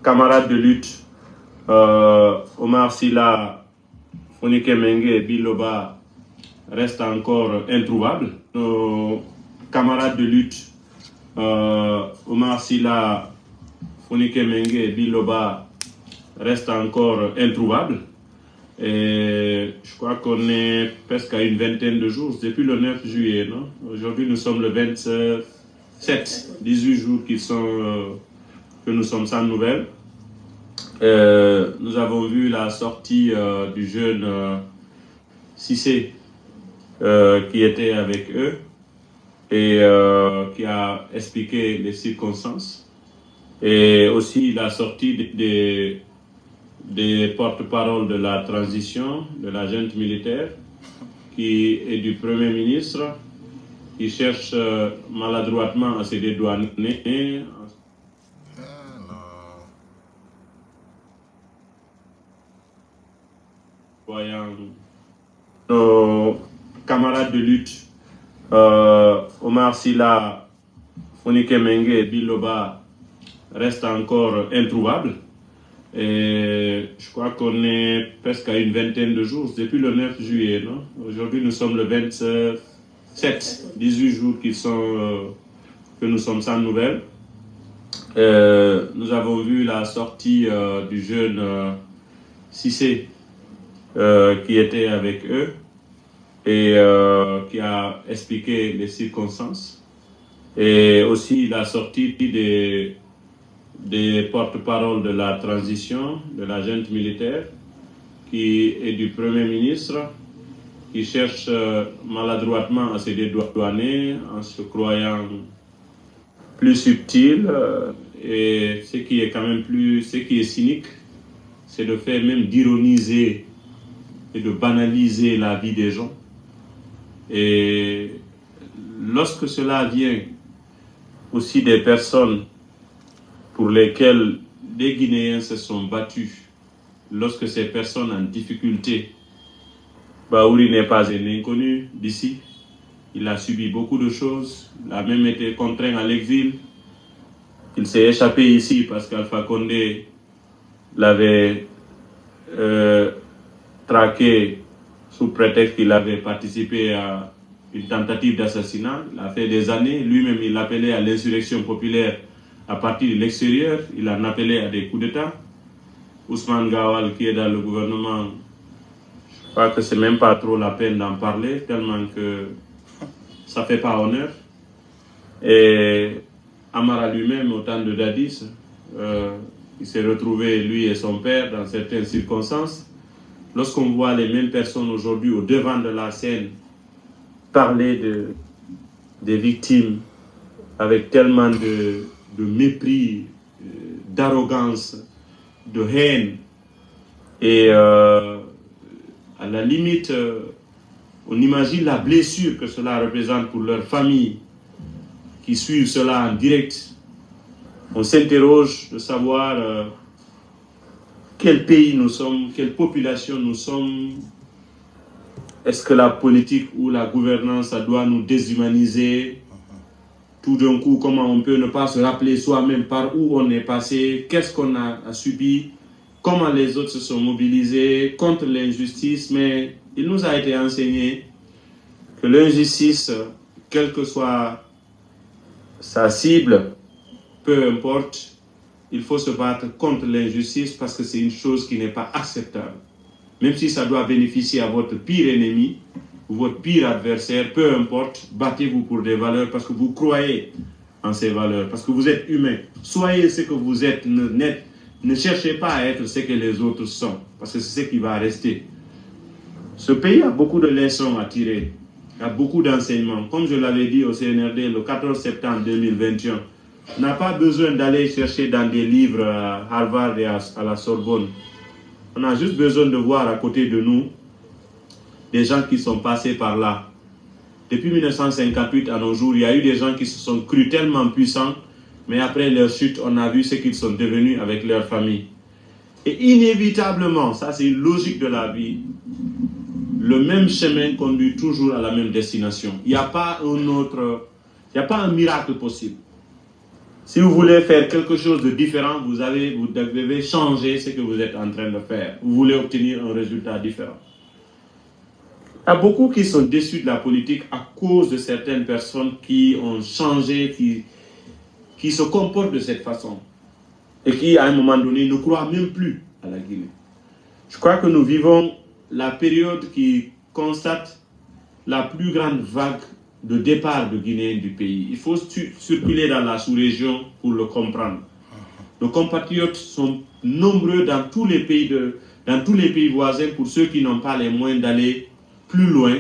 camarades de lutte, Omar Sylla, Fonike Mengue et Biloba restent encore introuvables. Nos camarades de lutte, Omar Sylla, Fonike Mengue et Biloba restent encore introuvables. Et je crois qu'on est presque à une vingtaine de jours, depuis le 9 juillet. Aujourd'hui, nous sommes le 27, 18 jours que nous sommes sans nouvelles. Nous avons vu la sortie du jeune Cissé qui était avec eux et qui a expliqué les circonstances. Et aussi la sortie des porte-paroles de la transition, de la junte militaire et du Premier ministre qui cherche maladroitement à se dédouaner. Voyant nos camarades de lutte, Omar Sylla, Fonike Mengue et Biloba restent encore introuvables. Et je crois qu'on est presque à une vingtaine de jours, depuis le 9 juillet. Aujourd'hui, nous sommes le 27, 18 jours que nous sommes sans nouvelles. Nous avons vu la sortie du jeune Cissé qui était avec eux et qui a expliqué les circonstances. Et aussi la sortie des porte-paroles de la transition, de la junte militaire et du Premier ministre qui cherche maladroitement à se dédouaner en se croyant plus subtil. Et ce qui est quand même ce qui est cynique, c'est de faire même d'ironiser et de banaliser la vie des gens. Et lorsque cela vient aussi des personnes pour lesquelles des Guinéens se sont battus, lorsque ces personnes en difficulté, Baouri n'est pas un inconnu d'ici, il a subi beaucoup de choses, il a même été contraint à l'exil, il s'est échappé ici parce qu'Alpha Condé l'avait traqué sous prétexte qu'il avait participé à une tentative d'assassinat. Il a fait des années, lui-même il appelait à l'insurrection populaire à partir de l'extérieur, il en appelait à des coups d'État. Ousmane Gawal, qui est dans le gouvernement, je crois que c'est même pas trop la peine d'en parler, tellement que ça fait pas honneur. Et Amara lui-même, au temps de Dadis, il s'est retrouvé, lui et son père, dans certaines circonstances. Lorsqu'on voit les mêmes personnes aujourd'hui au devant de la scène parler des victimes avec tellement de mépris, d'arrogance, de haine. Et à la limite, on imagine la blessure que cela représente pour leurs familles qui suivent cela en direct. On s'interroge de savoir quel pays nous sommes, quelle population nous sommes. Est-ce que la politique ou la gouvernance, ça doit nous déshumaniser? Tout d'un coup, comment on peut ne pas se rappeler soi-même par où on est passé, qu'est-ce qu'on a subi, comment les autres se sont mobilisés contre l'injustice. Mais il nous a été enseigné que l'injustice, quelle que soit sa cible, peu importe, il faut se battre contre l'injustice parce que c'est une chose qui n'est pas acceptable. Même si ça doit bénéficier à votre pire ennemi, ou votre pire adversaire, peu importe, battez-vous pour des valeurs parce que vous croyez en ces valeurs, parce que vous êtes humain. Soyez ce que vous êtes, ne cherchez pas à être ce que les autres sont, parce que c'est ce qui va rester. Ce pays a beaucoup de leçons à tirer, il y a beaucoup d'enseignements. Comme je l'avais dit au CNRD le 14 septembre 2021, on n'a pas besoin d'aller chercher dans des livres à Harvard et à la Sorbonne. On a juste besoin de voir à côté de nous des gens qui sont passés par là. Depuis 1958 à nos jours, il y a eu des gens qui se sont crus tellement puissants, mais après leur chute, on a vu ce qu'ils sont devenus avec leur famille. Et inévitablement, ça c'est une logique de la vie, le même chemin conduit toujours à la même destination. Il n'y a pas un miracle possible. Si vous voulez faire quelque chose de différent, vous devez changer ce que vous êtes en train de faire. Vous voulez obtenir un résultat différent. Il y a beaucoup qui sont déçus de la politique à cause de certaines personnes qui ont changé, qui se comportent de cette façon et qui, à un moment donné, ne croient même plus à la Guinée. Je crois que nous vivons la période qui constate la plus grande vague de départ de Guinéens du pays. Il faut circuler dans la sous-région pour le comprendre. Nos compatriotes sont nombreux dans tous les pays voisins pour ceux qui n'ont pas les moyens d'aller plus loin.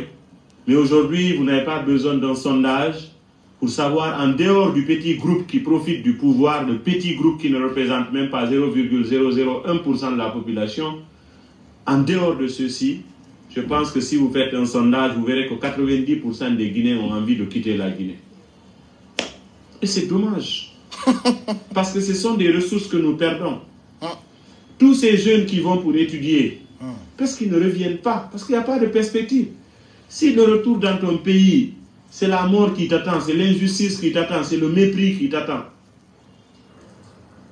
Mais aujourd'hui, vous n'avez pas besoin d'un sondage pour savoir, en dehors du petit groupe qui profite du pouvoir, le petit groupe qui ne représente même pas 0,001% de la population, en dehors de ceci, je pense que si vous faites un sondage, vous verrez que 90% des Guinéens ont envie de quitter la Guinée. Et c'est dommage. Parce que ce sont des ressources que nous perdons. Tous ces jeunes qui vont pour étudier, parce qu'ils ne reviennent pas, parce qu'il n'y a pas de perspective. Si le retour dans ton pays, c'est la mort qui t'attend, c'est l'injustice qui t'attend, c'est le mépris qui t'attend.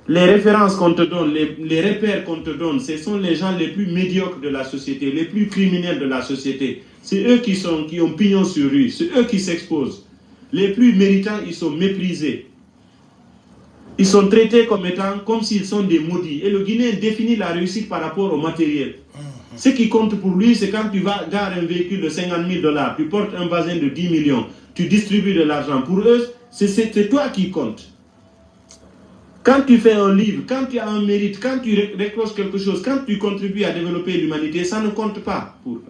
Les références qu'on te donne, les repères qu'on te donne, ce sont les gens les plus médiocres de la société, les plus criminels de la société. C'est eux qui ont pignon sur rue, c'est eux qui s'exposent. Les plus méritants, ils sont méprisés. Ils sont traités comme s'ils sont des maudits. Et le Guinéen définit la réussite par rapport au matériel. Ce qui compte pour lui, c'est quand tu vas garer un véhicule de 50 000 $, tu portes un bazin de 10 millions, tu distribues de l'argent. Pour eux, c'est toi qui compte. Quand tu fais un livre, quand tu as un mérite, quand tu récoltes quelque chose, quand tu contribues à développer l'humanité, ça ne compte pas pour eux.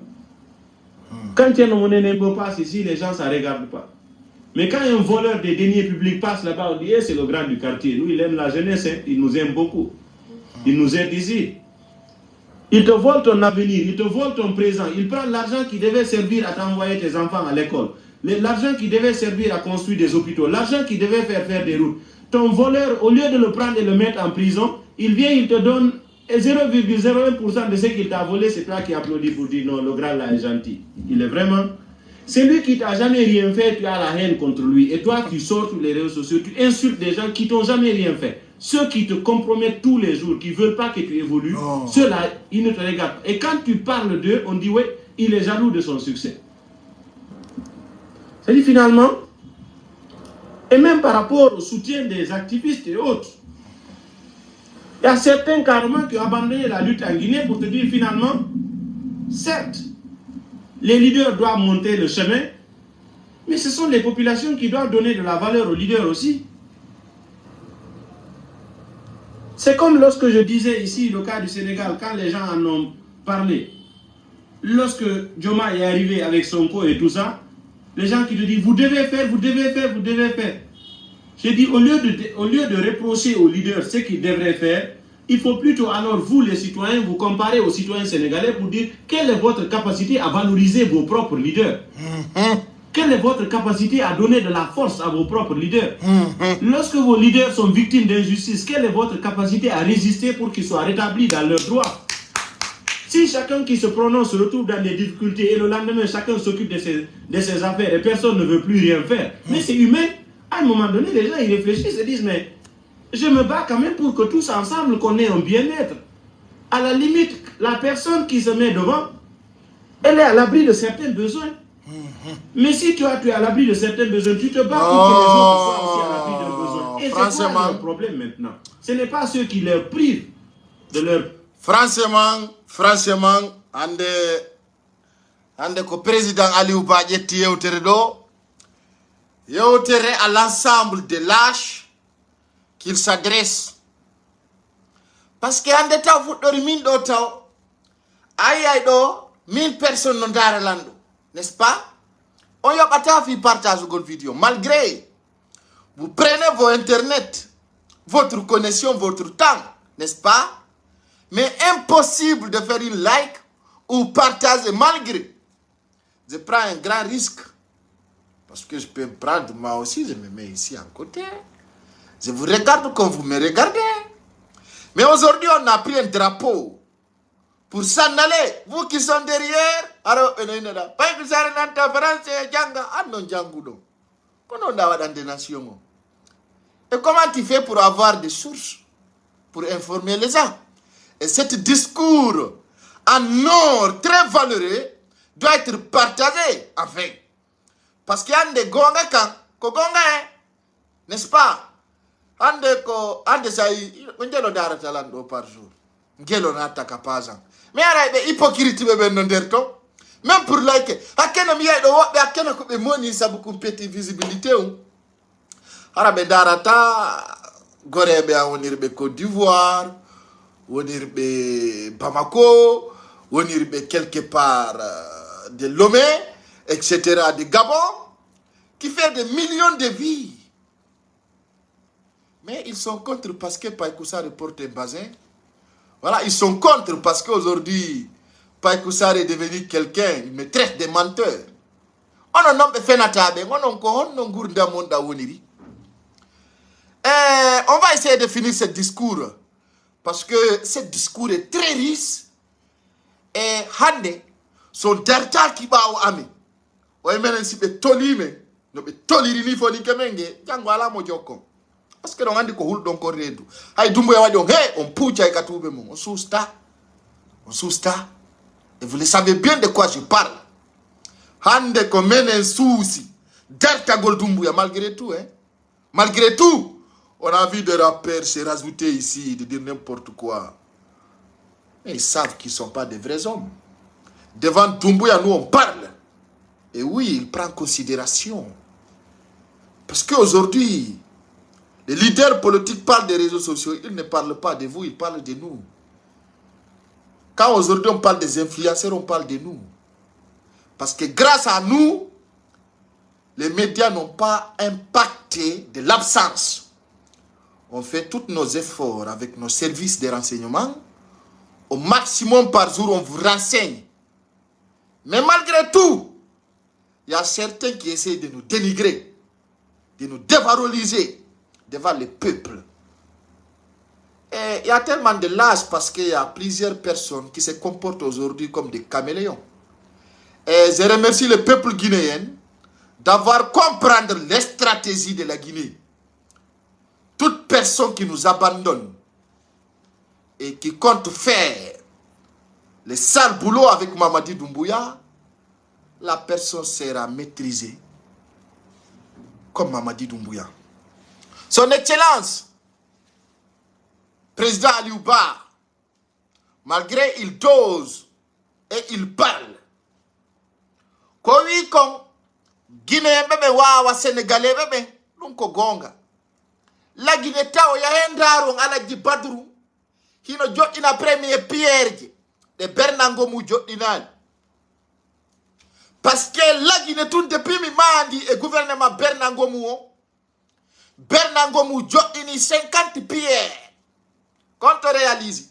Quand tu as une monnaie n'importe pas ici, les gens ne regardent pas. Mais quand un voleur des deniers publics passe là-bas, on dit eh, c'est le grand du quartier. Lui, il aime la jeunesse, hein, il nous aime beaucoup. Il nous aide ici. Il te vole ton avenir, il te vole ton présent. Il prend l'argent qui devait servir à t'envoyer tes enfants à l'école. L'argent qui devait servir à construire des hôpitaux. L'argent qui devait faire des routes. Ton voleur, au lieu de le prendre et le mettre en prison, il vient, il te donne 0,01% de ce qu'il t'a volé. C'est toi qui applaudis pour dire non, le grand là est gentil. Il est vraiment... C'est lui qui t'a jamais rien fait, tu as la haine contre lui. Et toi, tu sors sur les réseaux sociaux, tu insultes des gens qui t'ont jamais rien fait. Ceux qui te compromettent tous les jours, qui ne veulent pas que tu évolues, ceux-là, ils ne te regardent pas. Et quand tu parles d'eux, on dit, ouais, il est jaloux de son succès. C'est-à-dire finalement, et même par rapport au soutien des activistes et autres, il y a certains carrément qui ont abandonné la lutte en Guinée pour te dire finalement, certes, les leaders doivent monter le chemin, mais ce sont les populations qui doivent donner de la valeur aux leaders aussi. C'est comme lorsque je disais ici, le cas du Sénégal, quand les gens en ont parlé. Lorsque Diomaye est arrivé avec Sonko et tout ça, les gens qui te disent, vous devez faire, vous devez faire, vous devez faire. J'ai dit, au lieu de reprocher aux leaders ce qu'ils devraient faire, il faut plutôt alors, vous les citoyens, vous comparer aux citoyens sénégalais pour dire, quelle est votre capacité à valoriser vos propres leaders? Quelle est votre capacité à donner de la force à vos propres leaders? Lorsque vos leaders sont victimes d'injustice, quelle est votre capacité à résister pour qu'ils soient rétablis dans leurs droits? Si chacun qui se prononce se retrouve dans des difficultés et le lendemain, chacun s'occupe de ses affaires et personne ne veut plus rien faire, mais c'est humain. À un moment donné, les gens ils réfléchissent et disent, mais je me bats quand même pour que tous ensemble, qu'on ait un bien-être. À la limite, la personne qui se met devant, elle est à l'abri de certains besoins. Mais si tu es à l'abri de certains besoins, tu te bats pour que les autres soient aussi à l'abri de besoins. Et c'est quoi le problème maintenant? Ce n'est pas ceux qui leur privent de leur... Franchement, ande ko président Aliou Ba ƴetti yewtere ɗo, yewtere à l'ensemble des lâches qu'il s'adresse. Parce que ande taw fuɗɗori min ɗo taw ayay ɗo 1000 personnes no ndara lanɗo, n'est-ce pas? On yoɓata fi partage gol vidéo. Malgré vous prenez vos internet, votre connexion, votre temps, n'est-ce pas? Mais impossible de faire une like ou partager malgré. Je prends un grand risque. Parce que je peux me prendre moi aussi, je me mets ici à côté. Je vous regarde comme vous me regardez. Mais aujourd'hui, on a pris un drapeau pour s'en aller. Vous qui sont derrière, alors, pas que ça rentre en France, Djanga, ah non, Django. Qu'on a des nations. Et comment tu fais pour avoir des sources pour informer les gens? Et ce discours en or très valeureux doit être partagé, enfin. Parce qu'il y a des gonga quand, n'est-ce pas? Ande say, ngelo dara talando par jour. Ngelo na takapazan. Mais arabe hypocrite be ben nderto. Même pour like, akena mi do wobe akena ko be moni sabu compéti visibilité ou. Arabe darata gorebe a wonirbe Côte d'Ivoire, wonirbe Bamako, wonirbe quelque part de Lomé, etc. de Gabon, qui fait des millions de vies. Mais ils sont contre parce que Païkoussa reporte un bazin. Voilà, ils sont contre parce qu'aujourd'hui, Païkoussa est devenu quelqu'un, il me traite de menteur. On va essayer de finir ce discours parce que ce discours est très riche et Hande, son derta qui va au ami. Ouais, mais si be tolime, no be toliri ni foni kemenge, jangwala mojoko. Parce que on dit que hul donc redu. Hay dumbo ya wadi on pucha ikatube mon. On sousta. Et vous le savez bien de quoi je parle. Hande ko menen souci. Derta goldumbu ya malgré tout hein. Malgré tout, on a vu des rappeurs se rajouter ici de dire n'importe quoi. Mais ils savent qu'ils ne sont pas des vrais hommes. Devant Doumbouya, nous on parle. Et oui, il prend en considération. Parce qu'aujourd'hui, les leaders politiques parlent des réseaux sociaux. Ils ne parlent pas de vous, ils parlent de nous. Quand aujourd'hui on parle des influenceurs, on parle de nous. Parce que grâce à nous, les médias n'ont pas impacté de l'absence. On fait tous nos efforts avec nos services de renseignement. Au maximum par jour, on vous renseigne. Mais malgré tout, il y a certains qui essaient de nous dénigrer, de nous dévaloriser devant le peuple. Et il y a tellement de lâches parce qu'il y a plusieurs personnes qui se comportent aujourd'hui comme des caméléons. Et je remercie le peuple guinéen d'avoir compris les stratégies de la Guinée. Toute personne qui nous abandonne et qui compte faire le sale boulot avec Mamadi Doumbouya, la personne sera maîtrisée comme Mamadi Doumbouya. Son Excellence, Président Aliou Ba, malgré il dose et il parle, kowi kon Guinée bebe wawa Sénégalais bebe lunko gonga. La Guinée tao ya hendaron ala jibadru hino joɗina premier pierre de Bernango mu joɗinani. Parce que la Guinée tout depuis mi mandi et gouvernement Bernango mu joɗini 50 pierre. Quand on réalise.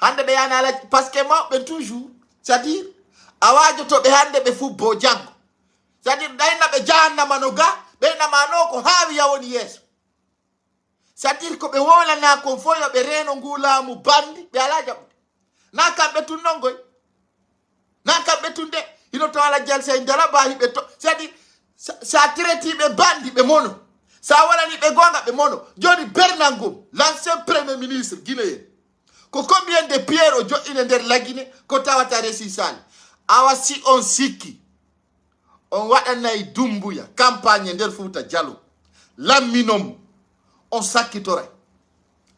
Hande be yana ala parce que moi ben toujours, c'est-à-dire awajo to be hande be fu bojango. C'est-à-dire daina be janna manoga be na manoko hawi ya woni yeso. C'est-à-dire ko be wola na ko foyo be reno ngula mu bandi be ala jabde. Na kambe tunongoy. Na kambe tunde ino to ala jel say ndala ba hibe to. C'est-à-dire sa traiti be bandi be mono. Sa wala ni be gonga be mono. Joni Bernango, l'ancien premier ministre guinéen. Ko combien de pierres au jo iner la Guinée ko tawata resi sal. Awa si on siki. On waɗanay Doumbouya campagne nder Fouta Diallo lamminom on sakkitore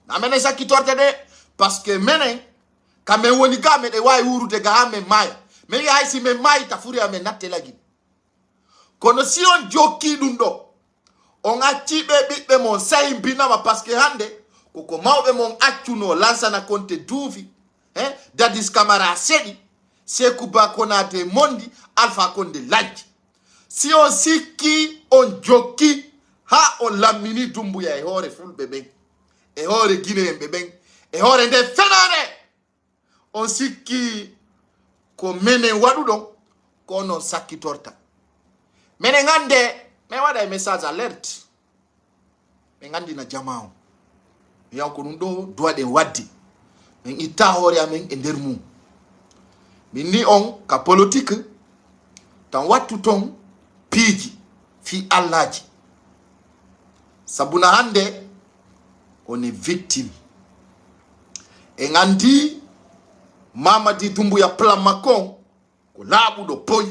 na menen sakkitorte de parce que menen kamen woni ga meɗe wawi wurude ga ha men maya mais wi hay si men mayi ta furi amen natte lagui kono si on jokki ɗum ɗo on acci ɓe ɓiɓɓe mon sahimbinama parce que hande koko mawɓe mon accuno Lansana Conté duufi Dadis Camara seɗi Sékou Ba Konaté mondi Alpha Condé lajji. Si on sikki, on joki, ha on lammini Doumbouya e hore fulbe ben, e hore Guinéen be ben, e hore nde fenare. On sikki ko menen wadu don, ko non sakki torta. Menen ngande, men wada e message alerte. Men ngandi na jamao. Yanko nundo doa den waddi. Men ita hore amen e nder mum. Min ni on ka politique tan wattu ton piiji fi allaji sabuna hande on est victime e ngandi Mamadi Doumbouya plan makon ko laabu do poy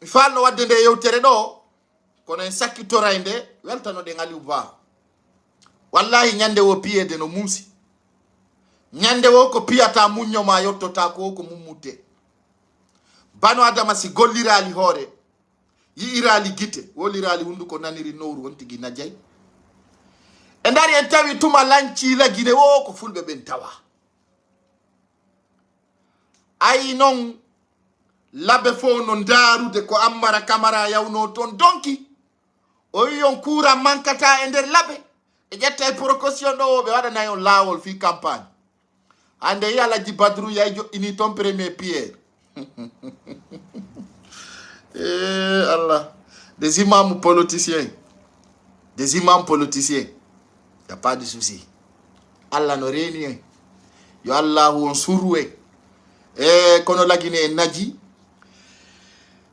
falno wadde nde yewtere do kono en sakkitorayde weltano de Aliou Ba wallahi nyande wo piyede no mumsi nyande wo ko piyata munyo ma yottota ko mummutte bano adama si gollirali hore yi'irali gite wolirali hunduko naniri nowru on tigi najay e ndari en tawi tuma lanci la gine wo ko fulbe ben tawa ay non labe fo non darude ko Ammara Camara yawno ton donki o yon kura mankata e der labe e jetta e précaution do be wada nayon lawol fi campagne ande yalla ji Badrou yayjo ini ton premier pierre Allah, des imams politiciens, y a pas de souci. Allah no rien. Yo Allah on surwe. Kono la Guinée naji.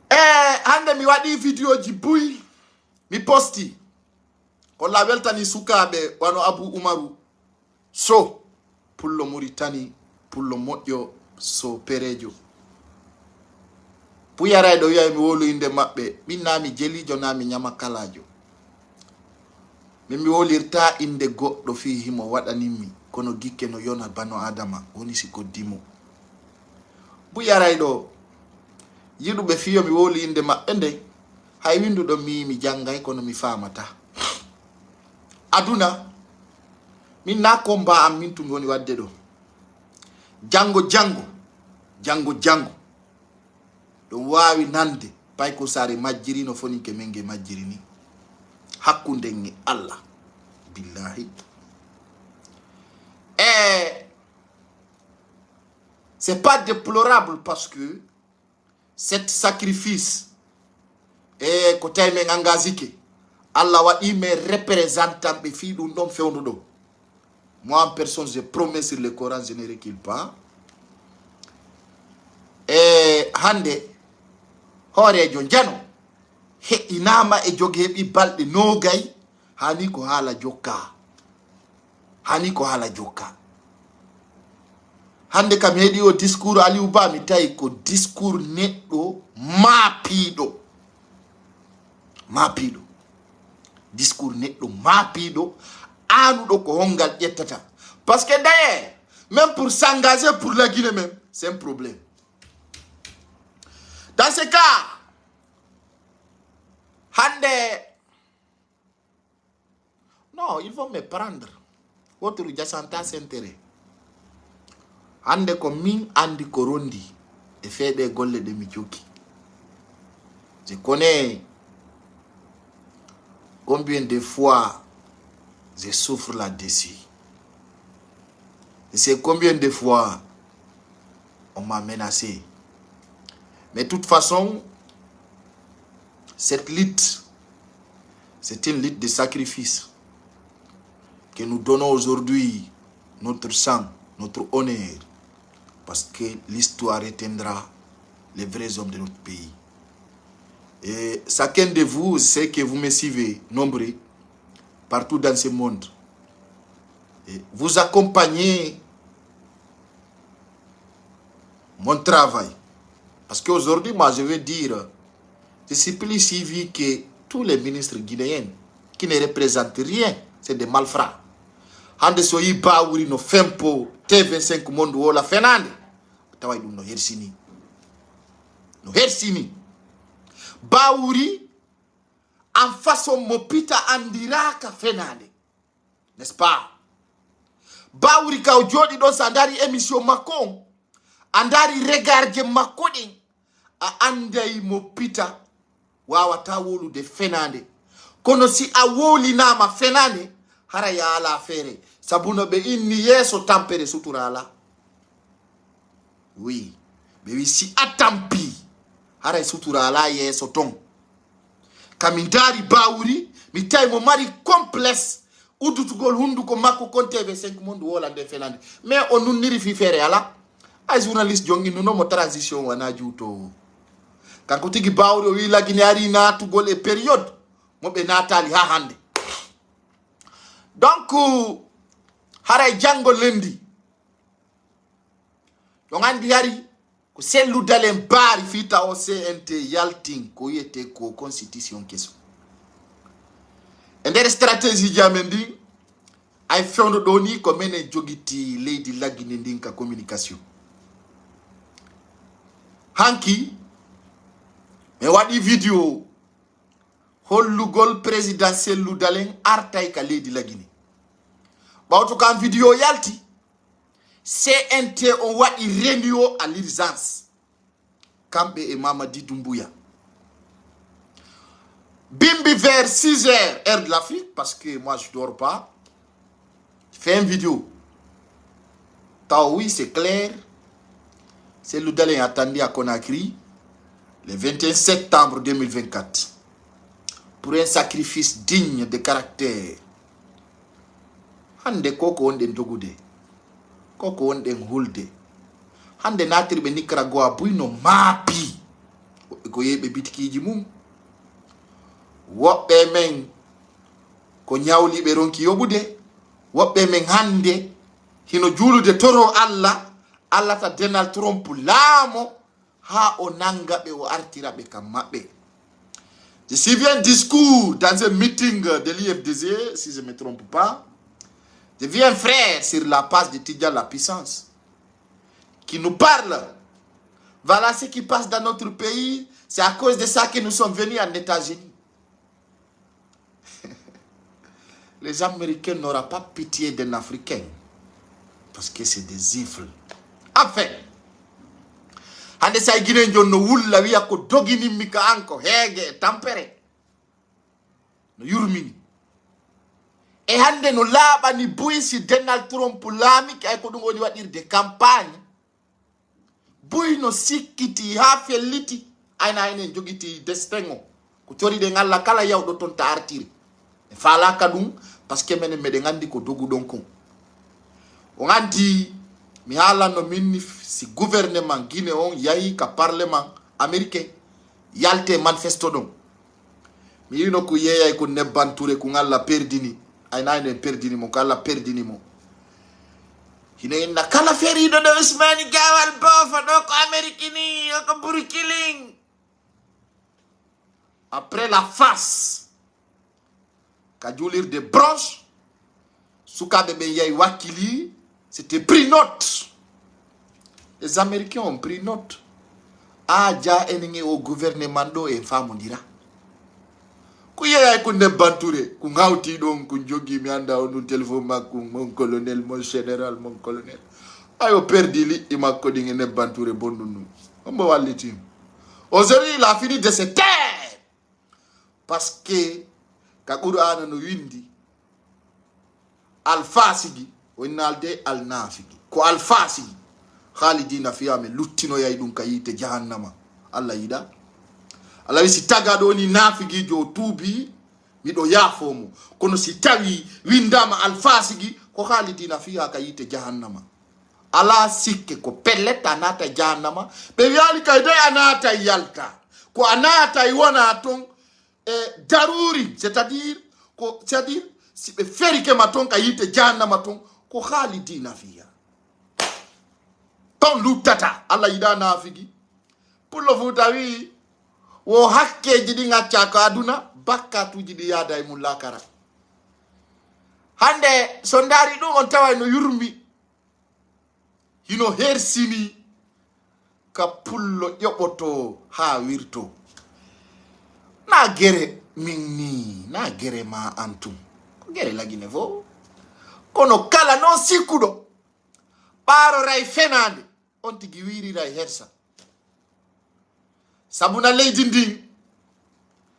Hande mi wadi video ji buy mi posti. Ko la weltani sukabe wano Abu Umaru. So pullo Mauritanie, pullo modjo so perejo. Puyara do wi'a mi wolu inde mabbe minami jelijo nami nyama kalajo mi wolirta inde goddo fi himo wadanimi kono gikke no yona bano adama woni siko dimo Puyara do yidube fiyo mi wolu inde mabbe nde hay windu do mi jangay kono mi famata aduna min na komba am min tum woni wadde do jango do wawi nande pay ko sare majjiri no foni ke menge majjiri ni hakkunde ngi Allah billahi c'est pas déplorable parce que cet sacrifice ko tayme ngazike Allah waɗi mes représentants be fi dum don fewndo do moi en personne je promets sur le Coran je ne recule pas hande horejo jano he inama e jogi hebi balde nogay hani ko hala jokka hande kam hedi o discours Aliou Ba mi tawi ko discours neddo mapido discours neddo mapido anudo ko hongal jettata parce que d'ailleurs même pour s'engager pour la Guinée même c'est un problème. Dans ce cas, hande, non, ils vont me prendre. Votre Jassanta s'intéresse. Hande ko min andi korondi et fait des golle de Michoki. Je connais combien de fois je souffre là-dessus. Je sais combien de fois on m'a menacé. Mais de toute façon, cette lutte, c'est une lutte de sacrifice que nous donnons aujourd'hui notre sang, notre honneur, parce que l'histoire retiendra les vrais hommes de notre pays. Et chacun de vous, c'est que vous me suivez, nombreux, partout dans ce monde, et vous accompagnez mon travail. Parce qu'aujourd'hui, moi, je veux dire, je suis plus suivi que tous les ministres guinéens qui ne représentent rien. C'est des malfrats. Hande soyi baouri no fempo T25 monde wola fenande. Tawai dum no hersini. No hersini. Baouri en façon mopita andiraka fenande. N'est-ce pas? Baouri ka jodi do sandari émission makon. Andari regarde makodi a andai mopita wawata wolu de fenande kono si a woli nama fenande hara ya ala fere sabuno be inni yeso tampere suturala oui be wi si atampi hara suturala yeso ton kamindari baouri mi tay mo mari complexe udutugol hunduko makko konte be 5 monde wola de fenande mais on nuniri fi fere ala ay journaliste jongi no mo transition wana juto kanko tigi bawro wi la Guinée ari na tugol e période mo ɓe natali ha hande. Donc haray jango lendi yo gandi yari ko selludalen baari fita o CNT yaltin ko yete ko constitution keso e nder stratégie jamen ndi ay fewndo ɗo ni ko menen jogiti leydi laggine ndin ka communication hanki mi waɗi vidéo hollugol président selludalen artay ka leydi laggine ɓawto kam vidéo yalti CNT on waɗi réunion à l'urgence kamɓe e Mamadi Doumbouya bimbi vers 6 heures heure de l'Afrique parce que moi je dors pas. Je fais une vidéo. Oui, c'est clair. C'est Selludalen attendu à Conakry le 21 septembre 2024 pour un sacrifice digne de caractère. Hande koko onden dogude. Koko onden hulde. Hande natirbe Nicaragua buino mapi. Ko yebe bitkiji mum. Woɓɓe men ko nyawliɓe ronki yoɓude woɓɓe men hande hino juulude toro Allah ta Donald Trump laamo ha o nangaɓe o artiraɓe kam maɓɓe. Je suivi un discours dans un meeting de l'IFDZ, si je ne me trompe pas. J'ai vu un frère sur la page de Tidja La Puissance qui nous parle. Voilà ce qui passe dans notre pays. C'est à cause de ça que nous sommes venus en États-Unis. Les Américains n'auront pas pitié d'un Africain parce que c'est des ifles. Enfin, hande sa guiné jonno wulla wiya ko dogini mika anko heege tampere no yurmini e hande no laaɓani buy si Donald Trump laamiki ay ko ɗum woni waɗirde campagne buy no sikkiti ha felliti ayna enen jogiti destin o ko coriɗen Allah kala yawɗo toon ta artiri e falaka ɗum parce que menen meɗen andi ko doguɗon kon on andi mi haalanno minni si gouvernement Guinée on yahi ka parlement américain yalte manifesto ɗon mi yino ko yeeyay ko nebbanture ko Allah perdini aynani en perdini mo ko Allah perdini mo hino inna kala feriɗo ɗo Ousmani Gawal Boffa ɗo ko Amérique ni ko Burkiling après la face ka julirde branche sukaɓe ɓe yahi wakkili. C'était pris note. Les Américains ont pris note. Aja enenge au gouvernement do e famondira. Ku yeya ko nebbanture ku ngawti don ku jogi mi anda on téléphone makku mon colonel mon général mon colonel. Ayo perdi li imakko dinge nebbanture bondunu. Ombo walliti. Aujourd'hui il a fini de se taire. Parce que ka Qur'an no windi al-fasigi wonnalde al-nafiki ko al-fasigi khalidina fiha me luttino yay dum kayite jahannama Allah yida Allah wi si tagado ni nafigi jo tubi mido yafomo kono si tawi windama al-fasigi ko khalidina fiha kayite jahannama ala sikke ko pelleta nata jahannama be yali kayde anata yalta ko anata wona ton daruri c'est-à-dire si be feri ke maton kayite jahannama ton ko khalidina fiha ton lutata Allah yida nafigi pour le futawi wo hakkeji ɗi gacca ko aduna bakkatuji ɗi yaada e mum lakara hande so ndaari ɗum on tawa no yurmi hino hersini ka pullo ƴoɓoto ha wirto na gere min ni na gere ma antum ko gere lagine fo kono kala non sikkuɗo ɓaaro ray fenande on tigi wiriray hersa sabuna leydi ndin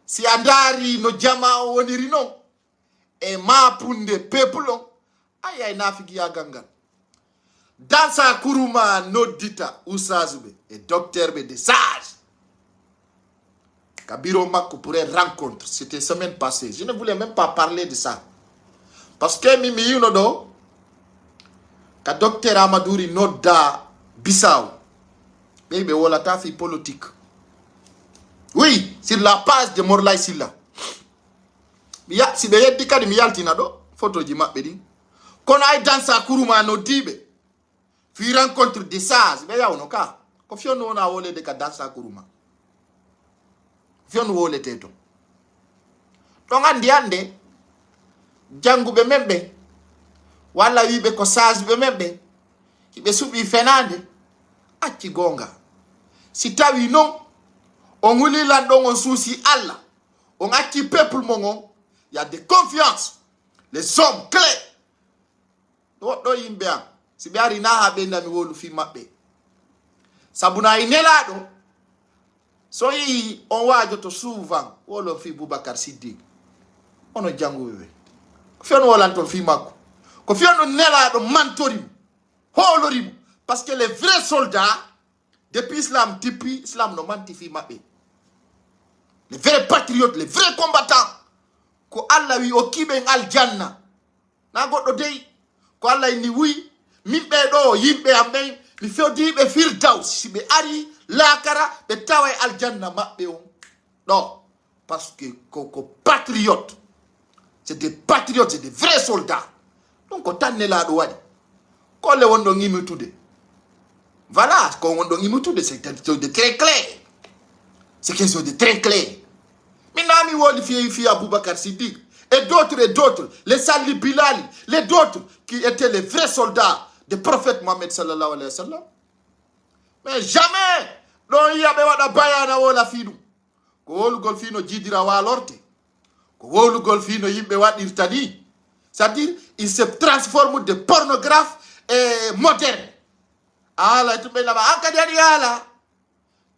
si a ndaari no jama o woniri non e mapunde peuple on ayay nafigiyagal ngal dans sa kuruma noddita usasuɓe e docteur ɓe de sage ka bureau makko pour une rencontre. C'était semaine passée. Je ne voulais même pas parler de ça parce que mi yino ɗo ka docteur Amadouri nodda Bissau ɓe wolata fi politique. Oui, sur la page de Morlay Silla. biya si be yeddi kadi mi yaltina do photo ji mabbe din kono ay dansa kuruma no dibe fi rencontre de sage be yawno ka ko fionno na wole de ka dansa kuruma fionno wole teto to ngandi ande jangube membe wala wibe ko sage be membe kibe subi fenande acci gonga si tawi non on wuli landon on souci Allah on acci peuple mongon il y a de confiance les hommes clés do yimbe am si be ari na ha be ndami wolu fi mabbe sabuna inelado so yi on wajo to souvent wolo fi Boubacar Siddiq ono janguwe ko fion wala to fi makko ko fion nelado mantorim holorim parce que les vrais soldats depuis islam tipi islam no manti fi mabbe les vrais patriotes les vrais combattants ko Allah wi o kibe aljanna na goddo dey ko Allah ni wi mimbe do yimbe ambe mi fewdi be firdaus si be ari lakara be taway aljanna mabbe on non parce que ko patriote c'est des patriotes c'est des vrais soldats donc ko tanne la do wadi ko le wondo ngimi tude voilà ko wondo ngimi tude c'est quelque chose de très clair c'est quelque chose de très clair minami woli fi Aboubacar Siddiq et d'autres les Sali Bilali les d'autres qui étaient les vrais soldats du prophète Mohammed sallallahu alayhi wa sallam mais jamais don yabe wada bayana wala fidu ko wolu gol fino jidira walorte ko wolu gol fino yimbe wadirtani c'est-à-dire il se transforme de pornographe et moderne ala to be laba akadani ala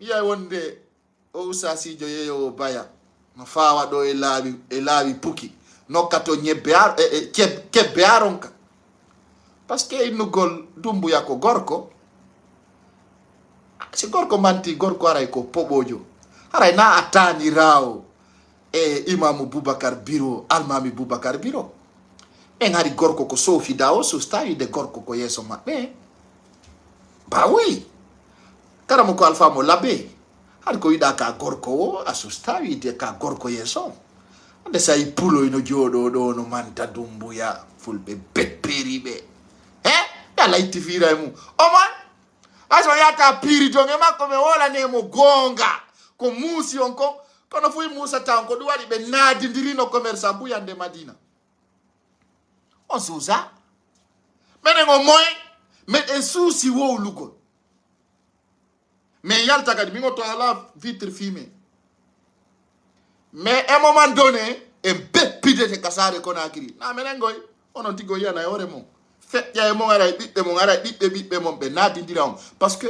ya wonde o usasi joyeyo baya no fawa do e laabi puki nokkato nyebbe kebbe aronka parce que inugol dumbu yako gorko si gorko manti gorko aray ko pobojo aray na atani raw imamu Boubacar Biro almami Boubacar Biro en hari gorko ko sofi dawo so stawi de gorko ko yeso mabbe ba oui karamo ko alfa mo labe har ko ida ka gorko o asustawi de ka gorko yeso ande sai pulo ino jodo do no manta dumbu ya fulbe bepperibe ya laiti fira mu o man aso ya ta piri jonge makko me wala ne mo gonga ko musi onko kono fu musa ta onko duwadi be nadi ndirino commerçant bu yande Madina on souza menen o moy met en souci wo lugo mais yalta kadi mi ngoto ala vitre fumée mais à un moment donné e beppide te kasare Conakry na menen goy onon tigo yana yore mo fait ya mo ngara bibbe mon be nadi ndira parce que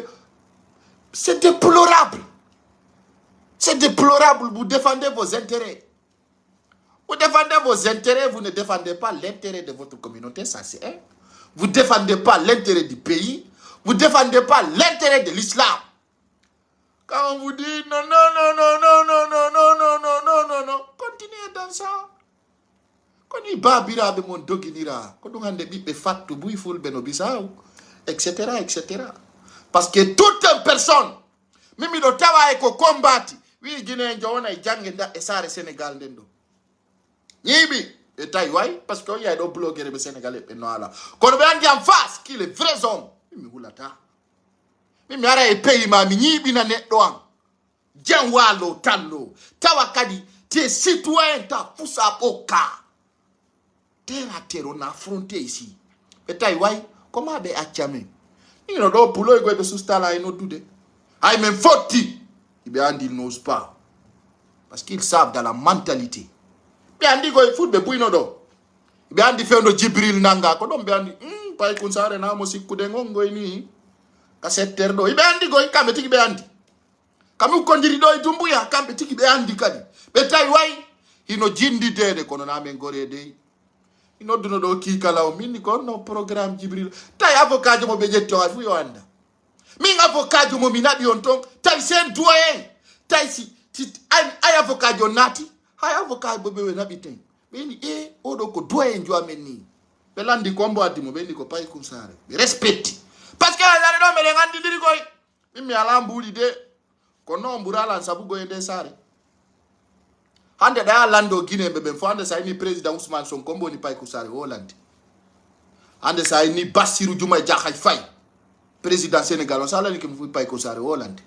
c'est déplorable vous défendez vos intérêts vous ne défendez pas l'intérêt de votre communauté ça c'est un vous défendez pas l'intérêt du pays vous défendez pas l'intérêt de l'islam quand on vous dit non continuez dans ça koni babira be mon doginira ko dum hande bibbe fattu buy fulbe no bisaw etc parce que toute personne mimi do tawa e ko combattre wi Guinée jona e jange nda e sare Sénégal ndendo yibi e tay way parce que y a do blogueur be sénégalais be no ala ko be andi en face qui les vrais hommes mimi hulata mimi ara e pays ma mi yibi na neddo an janwalo tallo tawa kadi te citoyen ta fusa boka terre on a affronté ici et taïwai comment be achame il no do pulo e go be sustala ino dude ay même foti il be andi n'ose pas parce qu'ils savent dans la mentalité be andi go foot be buino do be andi fendo Jibril nanga ko do be andi pay kun sare na mo sikkude ngongo ni ka setter do be andi go kambe tigi be andi kamu kondiri do dumbuya kambe tigi be andi kadi be taïwai ino jindi dede kono na men gore de ino duno do ki kala o minni ko no programme Jibril tay avocat mo be jetto fu yo anda min avocat mo minabi on ton tay sen doyen tay si ay avocat jo nati hay avocat bo be nabi ten be ni o do ko doyen jo ameni be landi ko mbo adi mo be ni ko pay kum sare respect parce que la do me ngandi diri koy mimi ala mbuli de ko no mbura la sabu go ende sare hande da lando Guinée be ben fo hande sa ni président Ousmane Sonko mboni pay ko sare Hollande hande sa ni Bassirou Diomaye Diakhar Faye président Sénégal on sala ni ke fu pay ko sare Hollande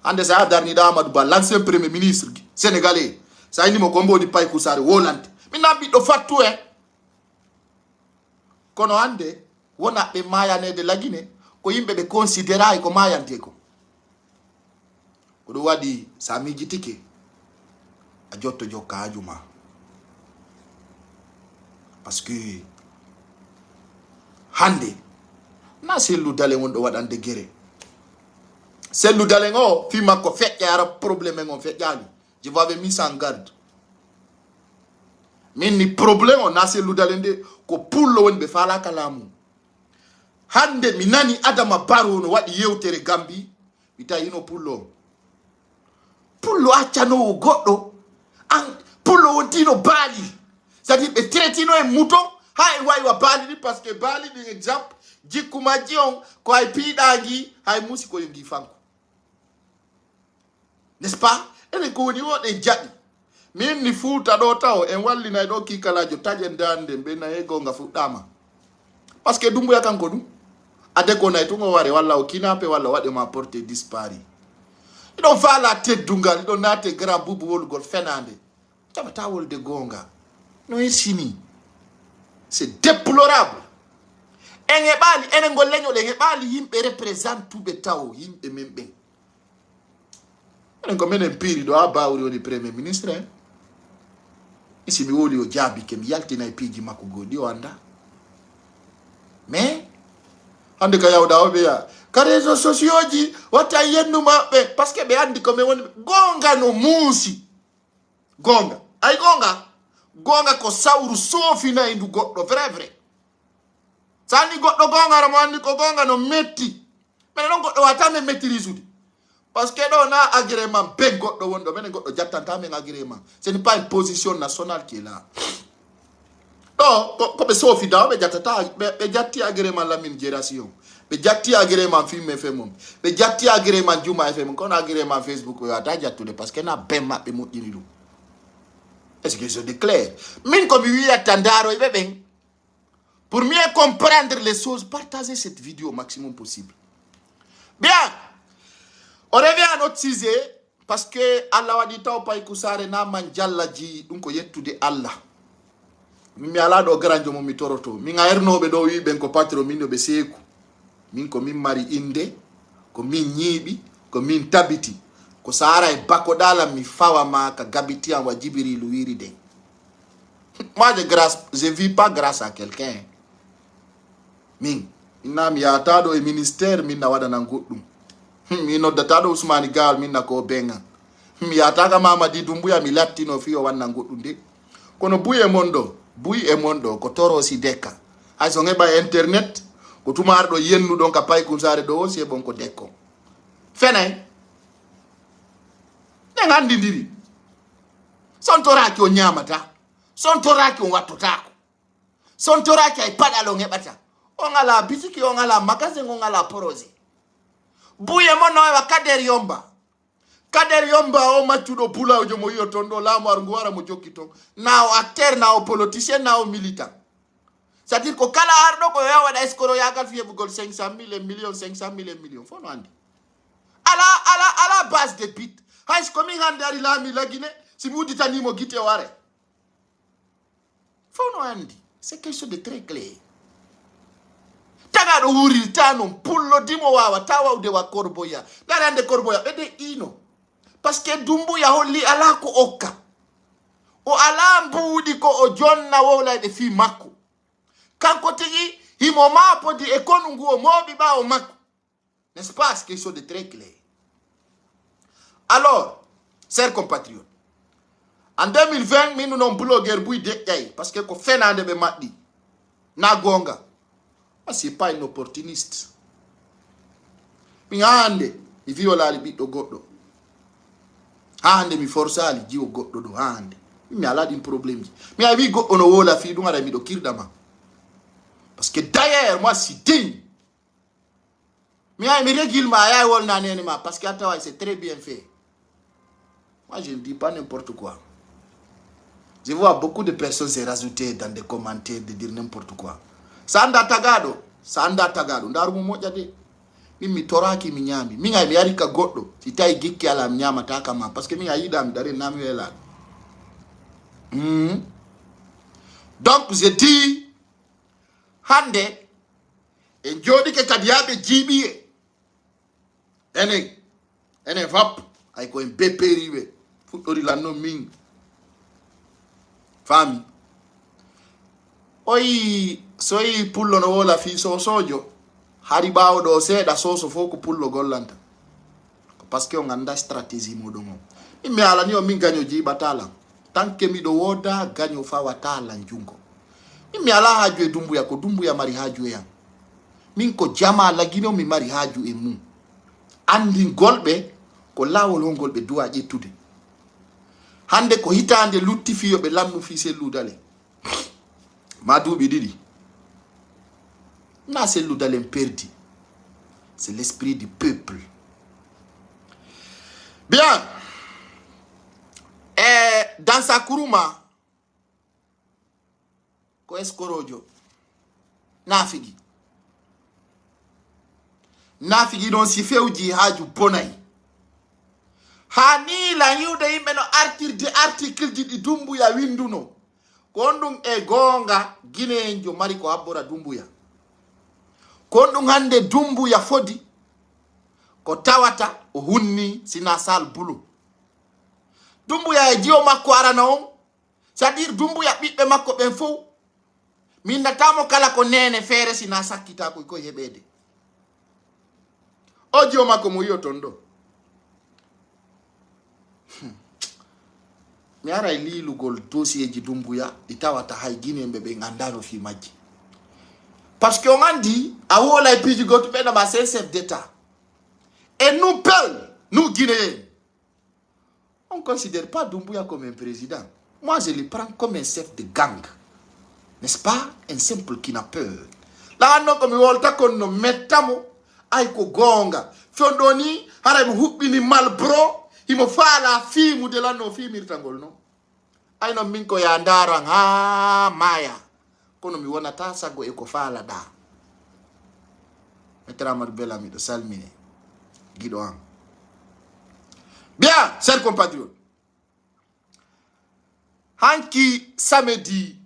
hande sa darni da Amadou Ba l'ancien premier ministre sénégalais sa ni mo ko mboni pay ko sare Hollande mina bi do fatu kono hande wona be mayane de la Guinée ko yimbe be considéra ko mayante ko do wadi sa mi jitike a jotto jokka ajuma parce que hande na sellu dale won do wadande gere sellu dale ngo fi makko feƴƴara problème ngon feƴƴani je vous avais mis en garde min ni problème on na sellu dale nde ko pullo won be fala kalamu hande mi nani Adama Barrow no wadi yewtere Gambi wita yino pullo accano goddo an pullo wontino Bali c'est-à-dire be traitino e mouton hay waywa Bali ni parce que Bali ni exemple jikuma jion ko ay pidangi hay musi ko yongi fanko n'est-ce pas ene ko woni wode jadi min ni fuuta do taw en wallina do kikalajo tajen dande be na ego nga fuddama parce que dumbu yakanko dum ade ko nay to ngo ware walla o kinape walla wade ma porter disparu idon fala teddungal idon nate grand bubu wolgol fenande tabata wolde gonga no isini c'est déplorable en bali enen gol leño le bali yimbe represente tout be taw yimbe membe en ko menen piri do abawri woni premier ministre isi mi woli o jabi ke mi yaltina e piji makko godi o anda mais hande ka yawda o be ya ka réseaux sociaux ji wata yennu mabbe parce que be andi ko me woni gonga no musi gonga ay gonga ko sawru sofina indu goddo vrai sani goddo gonga ra mo andi ko gonga no metti mais non goddo wata me metti risude parce que do na agrément be goddo wondo men goddo jattanta men agrément ce n'est pas une position nationale qui est là do ko be sofi da be jattata be jatti agrément la min génération be jatti agrément film FM be jatti agrément Juma FM ko na agrément Facebook yo ata jattude parce que na be mabbe mo dinidu est-ce que je déclare min ko mi wi attandaro e ben pour mieux comprendre les choses partagez cette vidéo au maximum possible bien on revient à notre sujet parce que Allah wadi taw pay kusare na man jalla ji dum ko yettude Allah mi ala do granjo mo mi toroto mi ngayernobe do wi ben ko patro min be seku min ko min mari inde ko min nyibi ko min tabiti ko sara e bako dala mi fawa ma ka gabiti en wa Jibril wiri de moi je vis pas grâce à quelqu'un min inam ya tado e ministère min na wada nan goddum mi no datado Ousmane Gal min na ko benga mi ya taka mama di dumbuya mi latino fiyo wanna goddum de kono buye mondo ko toro si deka hay so ngeba internet ko tumar do yennu don ka pay kun sare do si bon ko dekko fenay ne ngandi ndiri son toraki o nyamata son toraki o wattotako son toraki ay padalo ngebata o ngala bitiki o ngala magasin o ngala porosi buye mono wa Kader Yomba o machudo pula o jomo yo tondo la mo arngwara mo jokito na o acteur na o politicien na o militant c'est-à-dire ko kala ardo ko ya wada escoro ya gal fiye bugol 500,000 millions fo no andi ala base de bit hay ko mi ngandari la mi lagine si mudi tani mo gite ware fo no andi c'est quelque chose de très clair taga do wuri tano pullo dimo wawa tawa de wa korboya darande korboya be de ino parce que dumbu ya holli ala ko okka o ala mbudi ko o jonna wowla de fi makko kanko tigi himo mapo di ekonungu o mobi ba o makko n'est-ce pas quelque chose de très clair alors chers compatriotes en 2020 minu non blogueur buy de parce que ko fenande be maddi na gonga c'est pas un opportuniste mi hande mi viola li biddo goddo hande mi forsali jiwo goddo do hande mi ala din problème mi avi goddo no wola fi dum ara mi do kirdama parce que d'ailleurs moi si digne mi ay mi régule ma ay wol na nene ma parce que atawa c'est très bien fait moi je ne dis pas n'importe quoi Je vois beaucoup de personnes se rajouter dans des commentaires de dire n'importe quoi. Sanda tagado. Ndaru moja de. Mimi toraki minyami. Minga mi yarika goddo. Sitai gikki ala mnyama takama. Parce que minga yida mi dare nami wela. Donc je dis hande en jodi ke kadiabe jibiye. Ene vap ay ko en beperiwe. Futori la no ming. Fami. Oyi soyi pullo no wola fi sojo. Hari bawo do seeda soso foko pullo gollanta. Parce que on anda stratégie modongo. Mi ala ni o min ganyo jibatala. Tanke mi do woda ganyo fa watala njungo. Mi ala haju e dumbu ya ko dumbu ya mari haju ya. Min ko jama lagino mi mari haju e mu. Andi golbe ko lawol hongolbe duwa jettude. Hande ko hitande lutti fiyo be lamnu fi se ludale. Madubi didi. Na se ludale perdi. C'est l'esprit du peuple. Bien. Dans sa kuruma ko eskorojo nafigi don si fewji haju bonay hani la yude yimbe no article di dumbu ya winduno kondum e gonga ginenjo mari ko abbora dumbu ya kondum hande dumbu ya fodi ko tawata o hunni sina sal bulu dumbu ya jiyo makko arana on c'est-à-dire dumbu ya bibbe makko ben fo min natamo kala ko nene fere sina sakkita ko hebede o jiyo makko mo yo tondo mi ara lilugol dossier ji dumbu ya itawata hay ginembe be ngandano fi majji parce que on andi a wola e piji goto be na ba chef d'état et nous peuple nous Guinéens on ne considère pas Doumbouya comme un président. Moi, je le prends comme un chef de gang. N'est-ce pas? Un simple qui n'a peur. Là, non, comme volta qu'on nous mettamo, aïko gonga. Fiondoni, hara mu hubini malbro, il me fait la fille de la no fille mirtangol, non? Aïe no minko ya ndarang, maya. Kono mi wana tasa go eko fala da. Mettera marbella mi do salmine. Guido an. Bien, chers compatriotes. Hanki samedi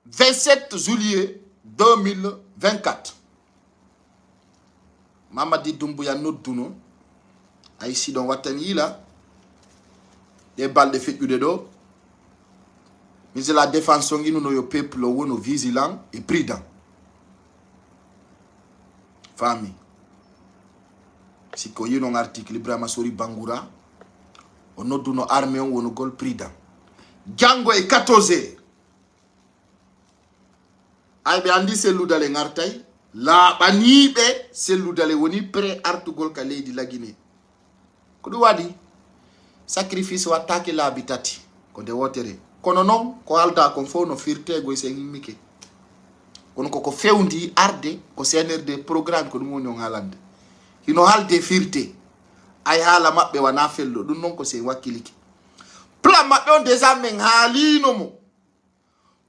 27 juillet 2024. Mamadi Doumbouya Noduno. Aïsi don watani là. Des balles de fétu de dos. Mais la défense nous nos peuple wono vigilant et prudent. Famille. Si ko un article Ibrahima Sori Bangoura on noduno armée on wono gol prida jango e 14 ay be andi seludale ngartay la banibe seludale woni pré artugol ka leydi la Guinée ko du wadi sacrifice watake la habitati ko de wotere kono non ko alda ko fo no firte go se ngimike kono ko fewndi arde ko CNRD programme ko dum woni on halande hino halde firte ay hala mabbe wana fello dum non ko se wakiliki plan mabbe on déjà men halino mo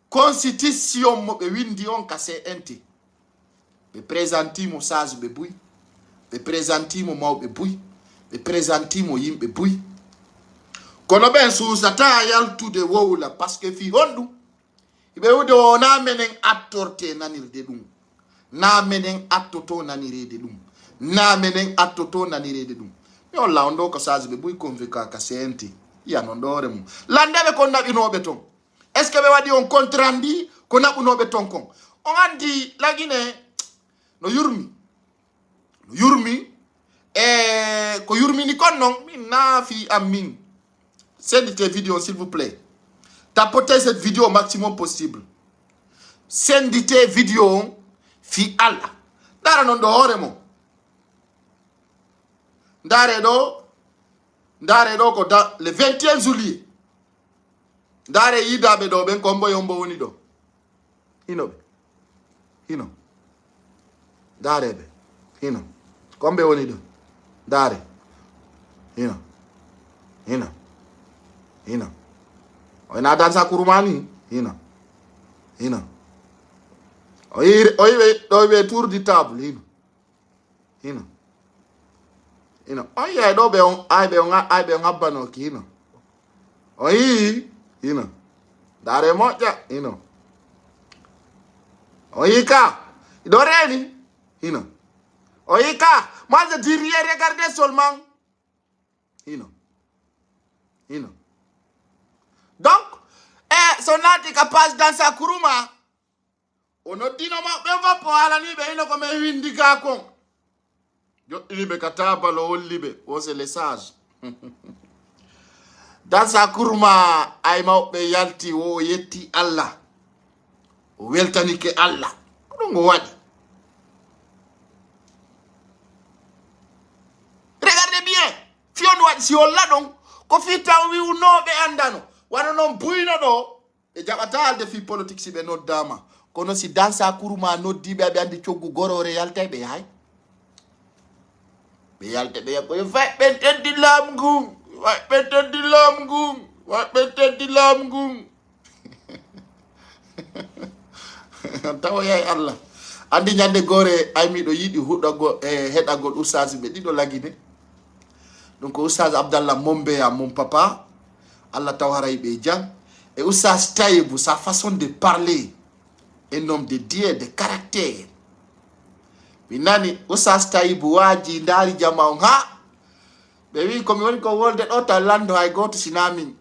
constitution mo be windi on ka CNT be présentimo sage be buy be présentimo mawbe buy be présentimo yimbe buy kono ben susata yaltude wowla parce que fi hondu ibe wude wona menen attorte nanirde dum na menen attoto nanirede dum na menen attoto nanirede dum mi on la ondo ko sage be buy convoquer ka CNT ya non dore mu landebe ko nabinobe ton est ce que be wadi on contrandi ko nabunobe ton kon on andi la Guinée no yurmi ko yurmi ni kon non min na fi amin send tes vidéos s'il vous plaît tapotez cette vidéo au maximum possible send tes vidéos fi Allah dara non do hore mo ndare do ko da le 21 juillet ndare yidabe do ben ko mboyombo woni do hino ndare be hino kombe woni do ndare hino ina dansa kurumani hina oyi be tour du table hina oyi ay do be on ay be ngabano ki hina oyi hina dare moja hina oyi ka idoreni hina oyi ka moi je dis rien, regardez seulement hina donc son ati capaz dansa kuruma ono dino ma be va po ala ni be ino comme windi ka kon yo libe kataba lo libe o c'est les sages dansa kuruma ay ma be yalti wo yetti Allah o weltani ke Allah ko ngo wadi regardez bien fion wadi si o ladon ko fita wi uno be andano wana non buyno do e jabatal de fi politique si be no dama kono si dansa kuruma no dibe be andi ciogu gorore yalte be hay be yalte be ko fa be teddi lamgu wa be teddi lamgu taw yay Allah andi nyande gore ay mi do yidi hudago hedagol oustaz be dido lagine donc oustaz Abdallah Mombe ya mon papa Allah tawaray be jang et oustaz Taïbou sa façon de parler un homme de Dieu de caractère binani oustaz Taïbou waji ndari jamaw ha be wi ko mi woni ko wolde do ta lando ay goto sinami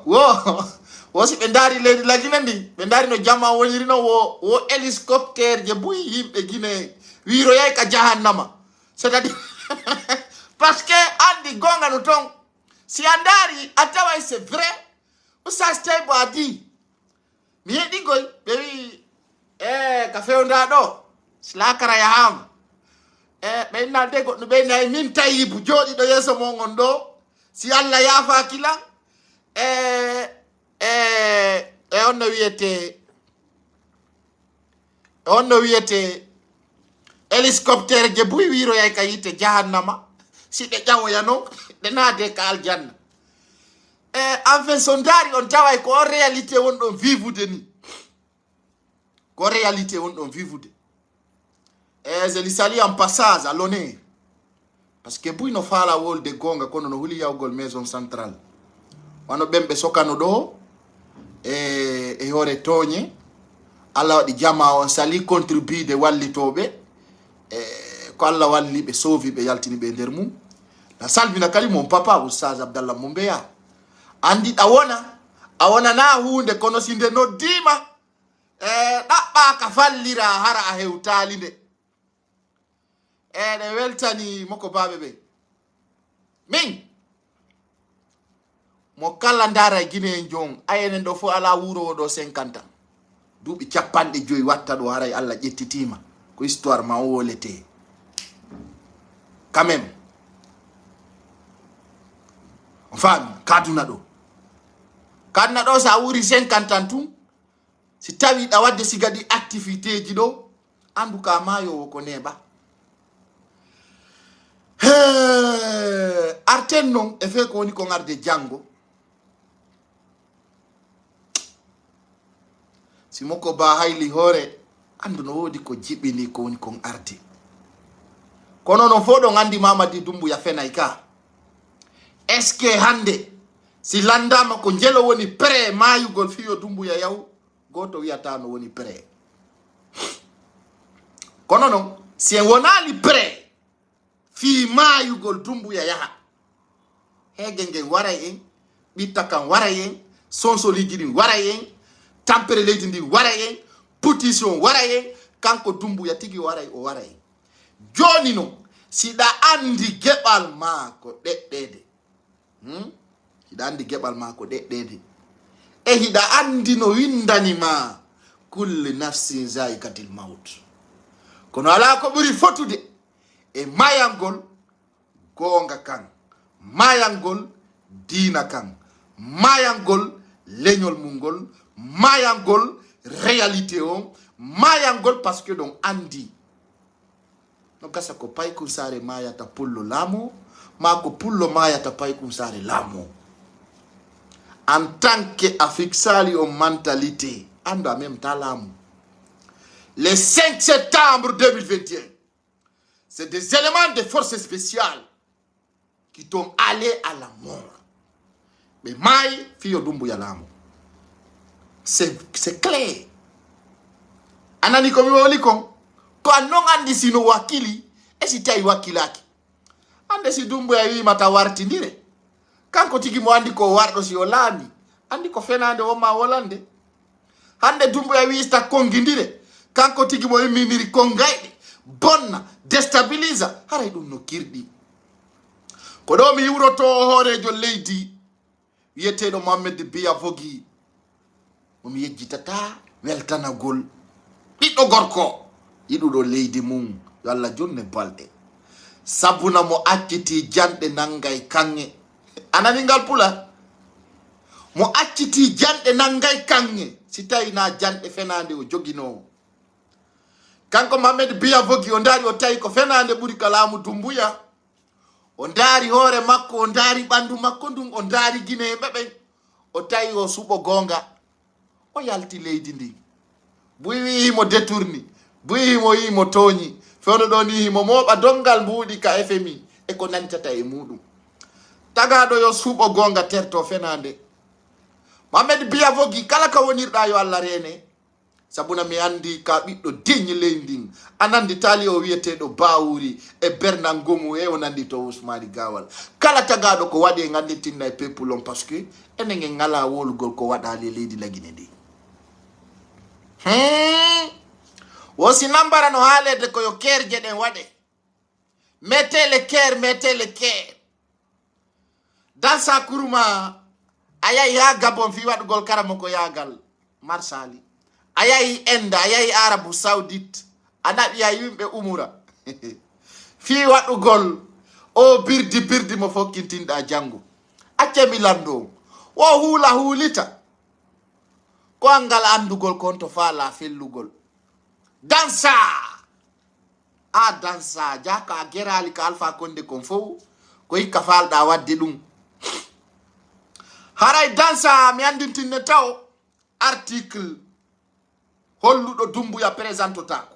wo si be ndari leydi laginandi be ndari no jamaw woniri no wo hélicoptère je buy yimbe Guinée wiro yay ka jahannama c'est-à-dire parce que andi gonga no ton si andari atawa c'est vrai oustaz Taïbou a dit mi yedi goy be wi ka fewnda do sila kara ya ham be nande goddo be nay min Taïbou jodi do yeso mo ngondo si Allah yafa kila onno wiyete hélicoptère je buy wiro yay kayite jahannama si de jawo yano de naade ka aljanna en fait sondari on taway ko réalité won don vivre ni ko réalité won don vivre je li sali en passage à l'honneur parce que buy no fala wol de gonga kono no huli yawgol maison centrale wano bembe sokano do e hore toñe Allah wadi jama on sali contribue de wallitobe ko Allah walli be sauvi be yaltini be nder mum la salvina kali mon papa oustaz Abdallah Mombeya andi awona na hunde kono sinde no dima dabba ka fallira hara a hewtali de de weltani moko babe be min mo kala ndara Guinée jong ayenen do fu ala wuro do 50 dubi ciapande joyi watta do haray Allah jettitima ko histoire ma wolete quand même enfin kaduna do sa wuri 50 ans tout si tawi da wadde sigadi activité ji do andu ka mayo ko neba arten non e fe ko woni ko ngarde jango si moko ba hayli hore andu no wodi ko jibini ko woni ko arti kono non fodo ngandi Mamadi Doumbouya fenay ka est-ce que hande si landama ko jelo woni pré mayugol fiyo Doumbouya yaw goto wiata no woni pré kono non si wonali pré fi mayugol Doumbouya yaha hegenge waray en bitakan waray en sonsoli gidi waray en tampere leydi ndi waray en petition waray en kanko Doumbouya tigi waray o waray joni no sida andi gebal mako deddede hida andi gebal mako deddede e hida andi no windani ma kulli nafsin zaikatil maut kono ala ko buri fotude e mayangol gonga kan mayangol dina kan mayangol leñol mungol mayangol réalité on mayangol parce que donc andi no kasa ko pay kun sare maya ta pullo lamo ma ko pullo maya ta pay kun sare lamo en tant qu'Afrique sali en mentalité, ando a même talam. Le 5 septembre 2021, c'est des éléments de forces spéciales qui t'ont allé à la mort. Mais Maï, Fio Doumbouya Lamo. C'est clair. Anani komi wolikon. Ko non andi sino wakili, esi tai wakilaki. Ande si Doumbouya yi mata wartindire. Kanko tiki mo andi ko wardo si Holandi, andi ko fenande o ma Holande. Hande Doumbouya wi sta kongindire. Kanko tiki mo miniri kongaide. Bonna, destabiliza. Haray dum no kirdi. Ko do mi yuroto horejo leydi wiyeteɗo Mohamed Biya Vogi momi yejjitata weltanagol ɓiɗɗo gorko yiɗuɗo leydi mum yo Allah jonne balɗe sabuna mo acciti janɗe nangay kanŋe anani ngal pula mo acciti janɗe nangay kanŋe si tawi na janɗe fenande o jogino kanko Mohamed Biya Vogi o dari o tawi ko fenande ɓuri ka laamu Doumbouya o ndaari hoore makko o ndaari ɓanndu makko ndun o ndaari gine ɓeɓen o tawi o suɓo gonga o yalti leydi ndi buyi wi himo détourni buyi himo yimo tooñi fewno ɗo ni himo mooɓa dongal mbuuɗi ka FMI e ko nantata e muɗum tagaɗo yo suɓo gonga terto fenande Mohamed Biya Vogi kala ka wonirɗa yo Allah rene sabuna mi andi ka ɓiɗɗo digne leydi anandi tali o wiyeteɗo Bawuri e Bernard Gomu e o nandi to Ousmane Gawal kala tagaɗo ko waɗi e gandintinna e peuple on par ce que enen en ngala wolugol ko waɗali leydi lagine ndi wosi nambara no haalede koyo kerje ɗen waɗe mettez le cœur dans sa kuruma ayayi ha Gabon fi waɗugol karamo ko yagal marsali ayayi Enda ayayi Arabu Saoudite anaɓiya yimɓe umura fi waɗugol o birdi mo fokkintinɗa janngo accemi lando o hulita ko angal andugol kon to faala fellugol dansa a dansa jaka a gerali ka Alpha Condé kon fof ko hikka falɗa wadde ɗum haray dansa mi andintinne taw article holluɗo Doumbouya présentotako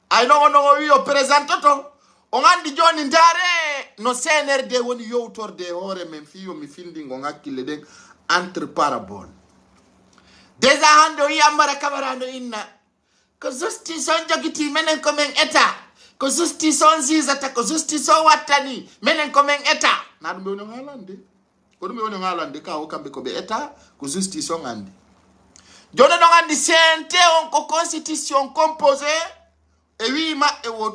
ay non o wi o présentoto on andi joni ndaare no CNRD woni yowtorde hoore men fiyo mi findingo hakkille ɗen entre parabole déjà hande o yi Ammara Kabara no inna ko justice on jogiti menen komin état ko justice on jisata ko justice o wattani menen komin état na ɗum ɓe woni haalande ko ɗum ɓe woni haalande ka o kamɓe koɓe état ko justice on andi joni ɗon andi CNT on ko constitution composé et wi maɓɓe wo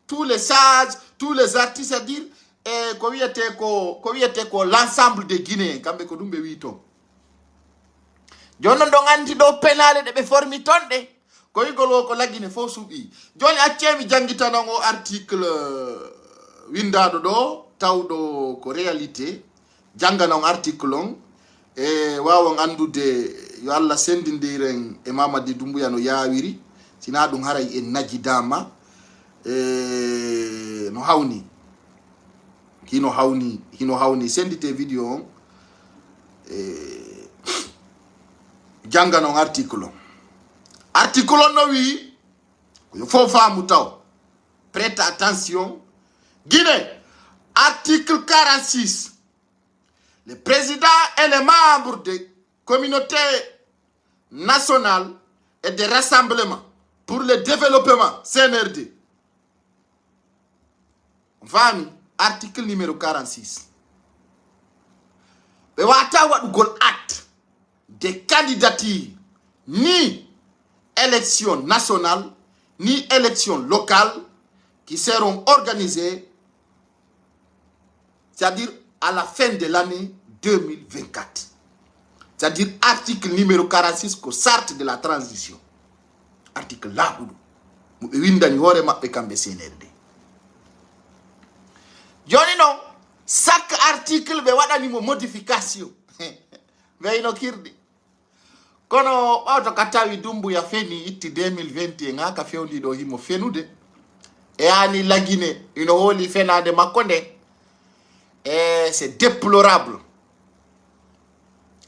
tous les sages tous les artistes c'est à dire e ko wiyete ko l'ensemble de Guinée kamɓe ko ɗum ɓe wi toon joni non ɗon andi ɗo penale ɗe ɓe formi toon ɗe ko wigol wo ko laggine fof suuɓi joni accemi jangitanon o article windaɗo ɗo tawɗo ko réalité janganon article on e wawon andude yo Allah sendidiren e Mamadi Doumbouya no yawiri sina ɗum haray en najidama no hawni hino hawni sendite vidéo on janganon article on no wi ko fof famu taw prête attention Guinée article 46 le président et les membres des communautés nationales et des rassemblements pour le développement CNRD. Fami article numéro 46. Be wata waɗugol acte de candidature ni élection nationale ni élection locale qui seront organisées, c'est-à-dire à la fin de l'année 2024. C'est-à-dire article numéro 46 ko charte de la transition. Article là où ɓe windani hoore maɓɓe kamɓe CNRD. Joni non chaque article ɓe waɗanimo modification weyno kirɗi kono ɓawto ka tawi Doumbouya feni itti 2021 ha ka fewniɗo himo fenude e ani lagine ino hooli fenade makko nde et c'est déplorable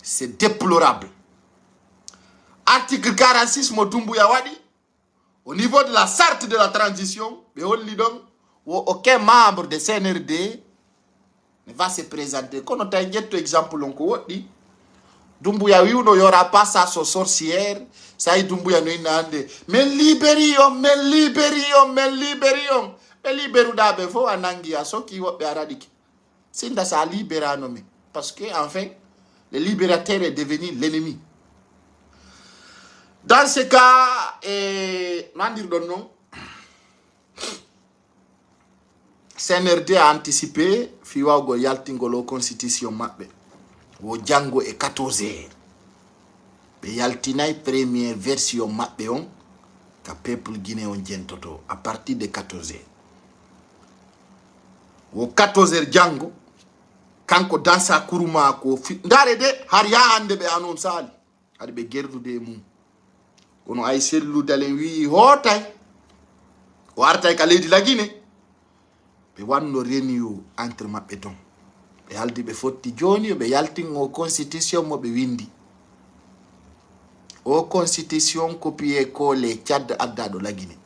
c'est déplorable. Article 46 mo Doumbouya wadi au niveau de la charte de la transition, aucun membre de CNRD ne va se présenter. Quand on a un exemple, on dit Doumbouya il n'y aura pas sa sorcière, ça y Doumbouya no inande. Mais libérions. Mais libérou d'abe fo anangi aso qui wobe aradiki. Sinda sa libéra nommé. Parce que enfin, le libérateur est devenu l'ennemi. Dans ce cas, CNRD a anticipé fiwago yaltingolo constitution mabbe wo jango e 14h be yaltinay première version mabbe on ka peuple guinéen jentoto à partir de 14h wo 14h jango kanko dansa kuruma ko ndare de har ya hande be anon sali hade be gerdude mum kono ay sellu dalen wi hotay wartay ka leydi la Guinée be wanno renio entre mabbe ton be haldi be fotti joni be yaltingo constitution mo be windi o constitution copier coller Tchad addado la Guinée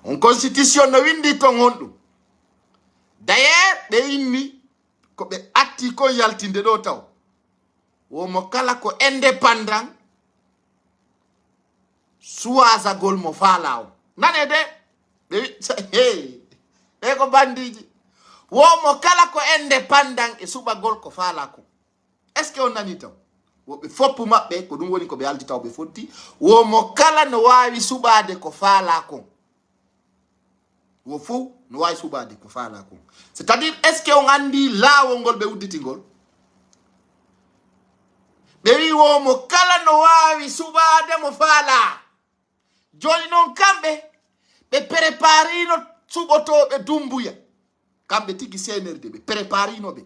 on constitution no windi ton hondu d'ailleurs be inni ko be atti ko yaltinde do taw wo mo kala ko indépendant suwaza gol mo falaaw nane de hey e ko bandiji wo mo kala ko indépendant e suba gol ko faala ko est ce que on nani taw wo be foppu mabbe ko dum woni ko be alti taw be fotti wo mo kala no waawi subade ko faala ko wo fu no waawi subade ko faala ko c'est à dire est ce que on andi laawo ngol be udditingol be wi wo mo kala no waawi subade mo faala joni non kambe be preparino subotoɓe Doumbouya kamɓe tigi CNRD ɓe préparinoɓe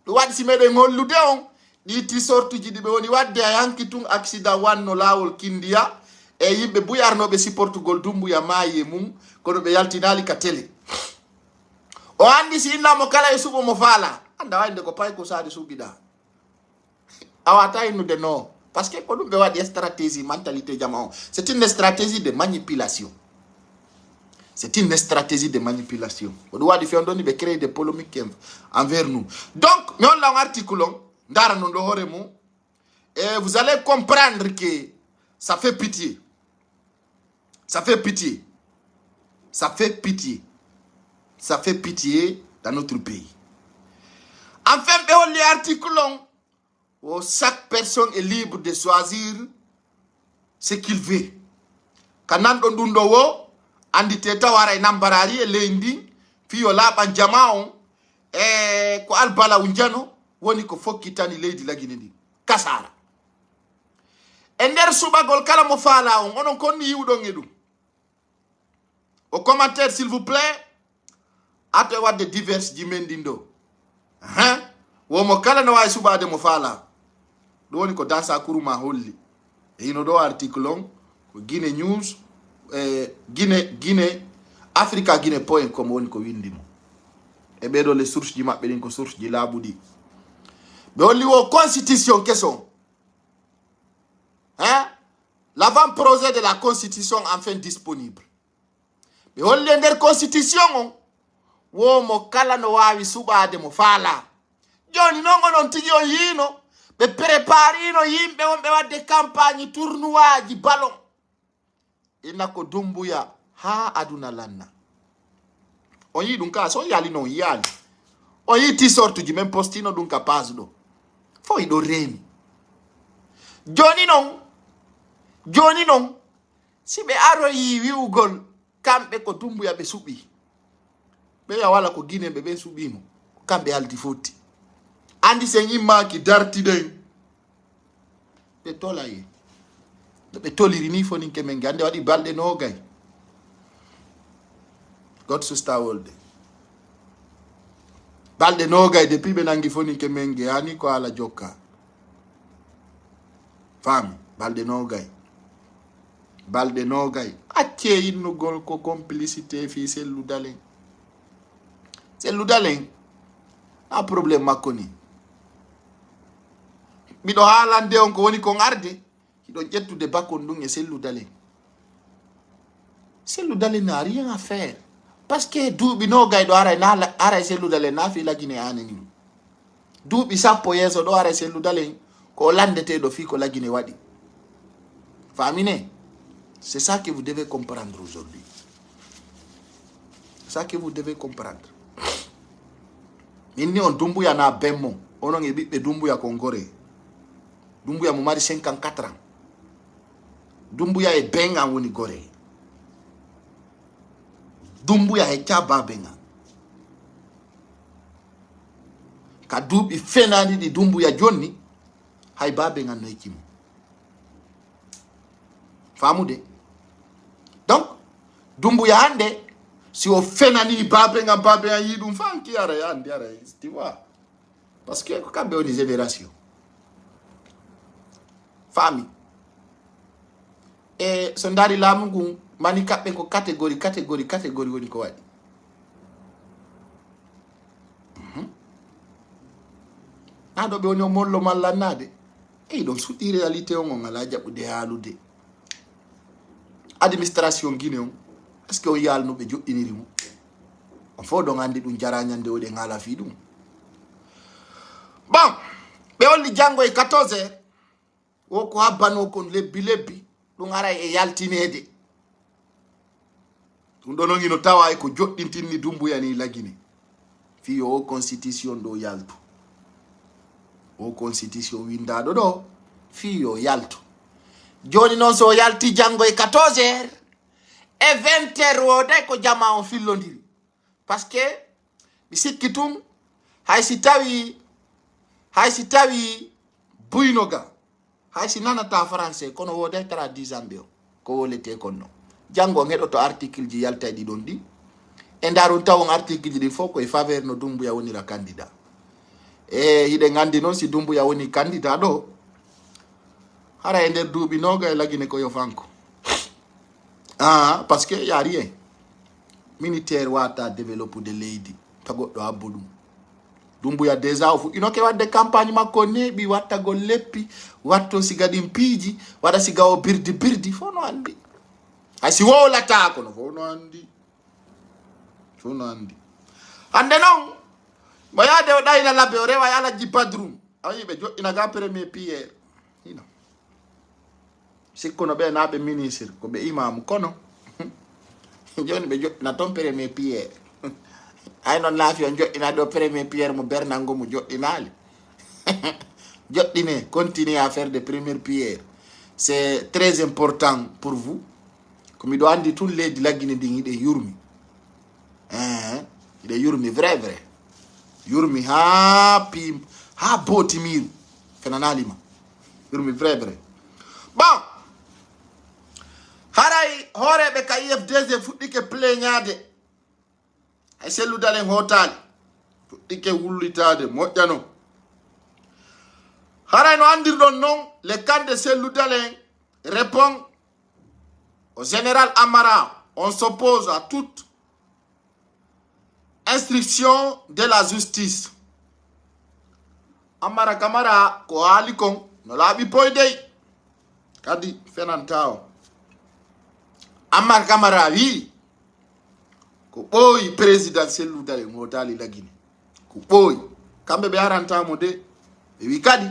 ɗo waɗi si meɗen hollude on ɗi ti sortuji ɗi ɓe woni wadde a yanki tun accident wanno lawol Kindiya e yimɓe buyarnoɓe supportugol Doumbouya maayi e mum kono ɓe yaltinali ka télé o andi si innamo kala e suɓo mo faala anda wayde ko pay ko sade suɓiɗa a wata innude non parce que ko ɗum ɓe waɗi stratégie mentalité jama on c'est une stratégie de manipulation. C'est une stratégie de manipulation. On doit créer des polémiques envers nous. Donc, nous avons un article, et vous allez comprendre que ça fait pitié. Ça fait pitié. Ça fait pitié. Ça fait pitié dans notre pays. Enfin, l'article, chaque personne est libre de choisir ce qu'il veut. Quand on andi teta wara e nambarari e lendi fiyo laban jamaon e ko albala unjano woni ko fokkitani leydi la Guinée ndi kasara e nder subagol kala mo faala on onon konni yiwɗon e ɗum au commentaire s'il vous plaît ato e wadde divers ji men ɗin ɗo womo kala no wawi subade mo faala ɗo woni ko dansa kuruma holli e ino ɗo article on ko Guinée News Guinée Africa Guinée.com woni ko windimo e ɓeɗo les sources ji maɓɓe ɗin ko source ji laaɓuɗi ɓe holli wo constitution keson l'avant-projet de la constitution enfin disponible ɓe holli e nder constitution on womo kala no wawi suɓade mo faala joni noon onon tigi on yiino ɓe préparino yimɓe on ɓe wadde campagne tournoi ji ballon ina ko Doumbouya ha aduna lanna on yi ɗum ka so yali non yali on yi ti sortuji men postino ɗum ka page ɗo fo iɗo reeni joni non si ɓe aroyi wiwugol kamɓe ko Doumbouya ɓe suɓi ɓe ya wala ko Guinée ɓe suɓimo kamɓe haldi fotti andi sen immaki dartiɗen ɓe tolaye ɓe toliri ni fonin kemen ge ande waɗi balɗe nogay god susta wolde balɗe nogay depuis ɓe nangi fonin kemen ge hani ko ala jokka fami balɗe nogay acce innugol ko complicité fi selludalen na probléme makko ni miɗo haalande on ko woni kon arde hiɗo ƴettude bakkon ɗum e Cellou Dalein. Cellou Dalein n'a rien à faire parce que duuɓi nogay ɗo ara Cellou Dalein na fi lagine aneni duuɓi sappo yeeso ɗo ara Cellou Dalein ko landeteɗo fi ko lagine waɗi. Famine, c'est ça que vous devez comprendre aujourd'hui. C'est ça que vous devez comprendre. Minni on Doumbouya na bemmo onon e ɓiɓɓe Doumbouya ko gore. Doumbouya mo mari 54 ans. Doumbouya e benga woni gore. Doumbouya e caba benga. Ka duuɓi fenani ɗi Doumbouya jonni hay babenga no ekkimo. Famude. Donc Doumbouya hande si o fenani babenga yi ɗum fanki ara yandi ara, tu vois, parce que ko kamɓe woni génération fami e so ndari laamu ngun mani kaɓɓe ko catégorie woni ko waɗi. Na ɗo ɓe woni o mollo mallannade eyi ɗon suɗɗi réalité on on ala jaɓude haalude. Administration Guinée on est-ce que on yalno ɓe joɗɗiniri mo on fo ɗon andi ɗum jarañande o ɗe ngala fi ɗum. Bon ɓe holli janngo e 14 heures o ko habbano kon lebbi ɗum ara e yaltinede ɗum ɗon on ino tawa e ko joɗɗintinni Doumbouya ni lagine fi o constitution ɗo yaltu, o constitution windaɗo ɗo fi o yaltu. Joni noon so yalti janngo e 14 heures e 20 heures wode ko jama on fillodiri parce que mi sikki tun hay si tawi buynoga hay si nanata français kono wode tara 10 ans ɓe o ko wolete konno janngo on heɗoto article ji yalta ɗi ɗon ɗi e ndarun tawon article ji ɗi fof koye faveur no Doumbouya wonira candidat e hiɗen gandi noon si Doumbouya woni candidat ɗo hara e nder duuɓi noga e lagine ko yo fanko. Parce que y a rien militaire wata développe de leydi ta goɗɗo habbo ɗum. Doumbouya déjà o fuɗɗinoke wadde campagne makko neeɓi wattagol leppi watto siga ɗin piiji waɗa siga o birdi fo no andi hay si wowlata kono fo no andi hande noon mo yaade o ɗayna labbe o rewa e Alaji Badrum ayi ɓe joɗɗinaga premier pierre hino sikkono ɓe naɓe ministre ko ɓe imamu kono joni ɓe joɗɗina toon premier pierre hay noon laafi on joɗɗina ɗo premier pierre mo Bernango mo joɗɗinali joɗɗine continuer à faire de première pierre, c'est très important pour vous. Comme il doit andi tout les lagine ding ide yurmi ide yurmi vrai yurmi ha pim ha boti miru fenanalima yurmi vrai bon haray horeɓe ka IFDG fuɗɗike pleñade hay Cellou Dalein hotali fuɗɗike wullitade moƴƴano haray no andirɗon non le camp de Cellou Dalein répond au général Amara. On s'oppose à toute instruction de la justice. Amara Kamara ko halikon no laaɓi poydey kadi fenantao. Amara Kamara wi ko ɓooyi président Cellou Dalein hotali lagine ko ɓooyi kamɓe ɓe arantamo de ɓe wi kadi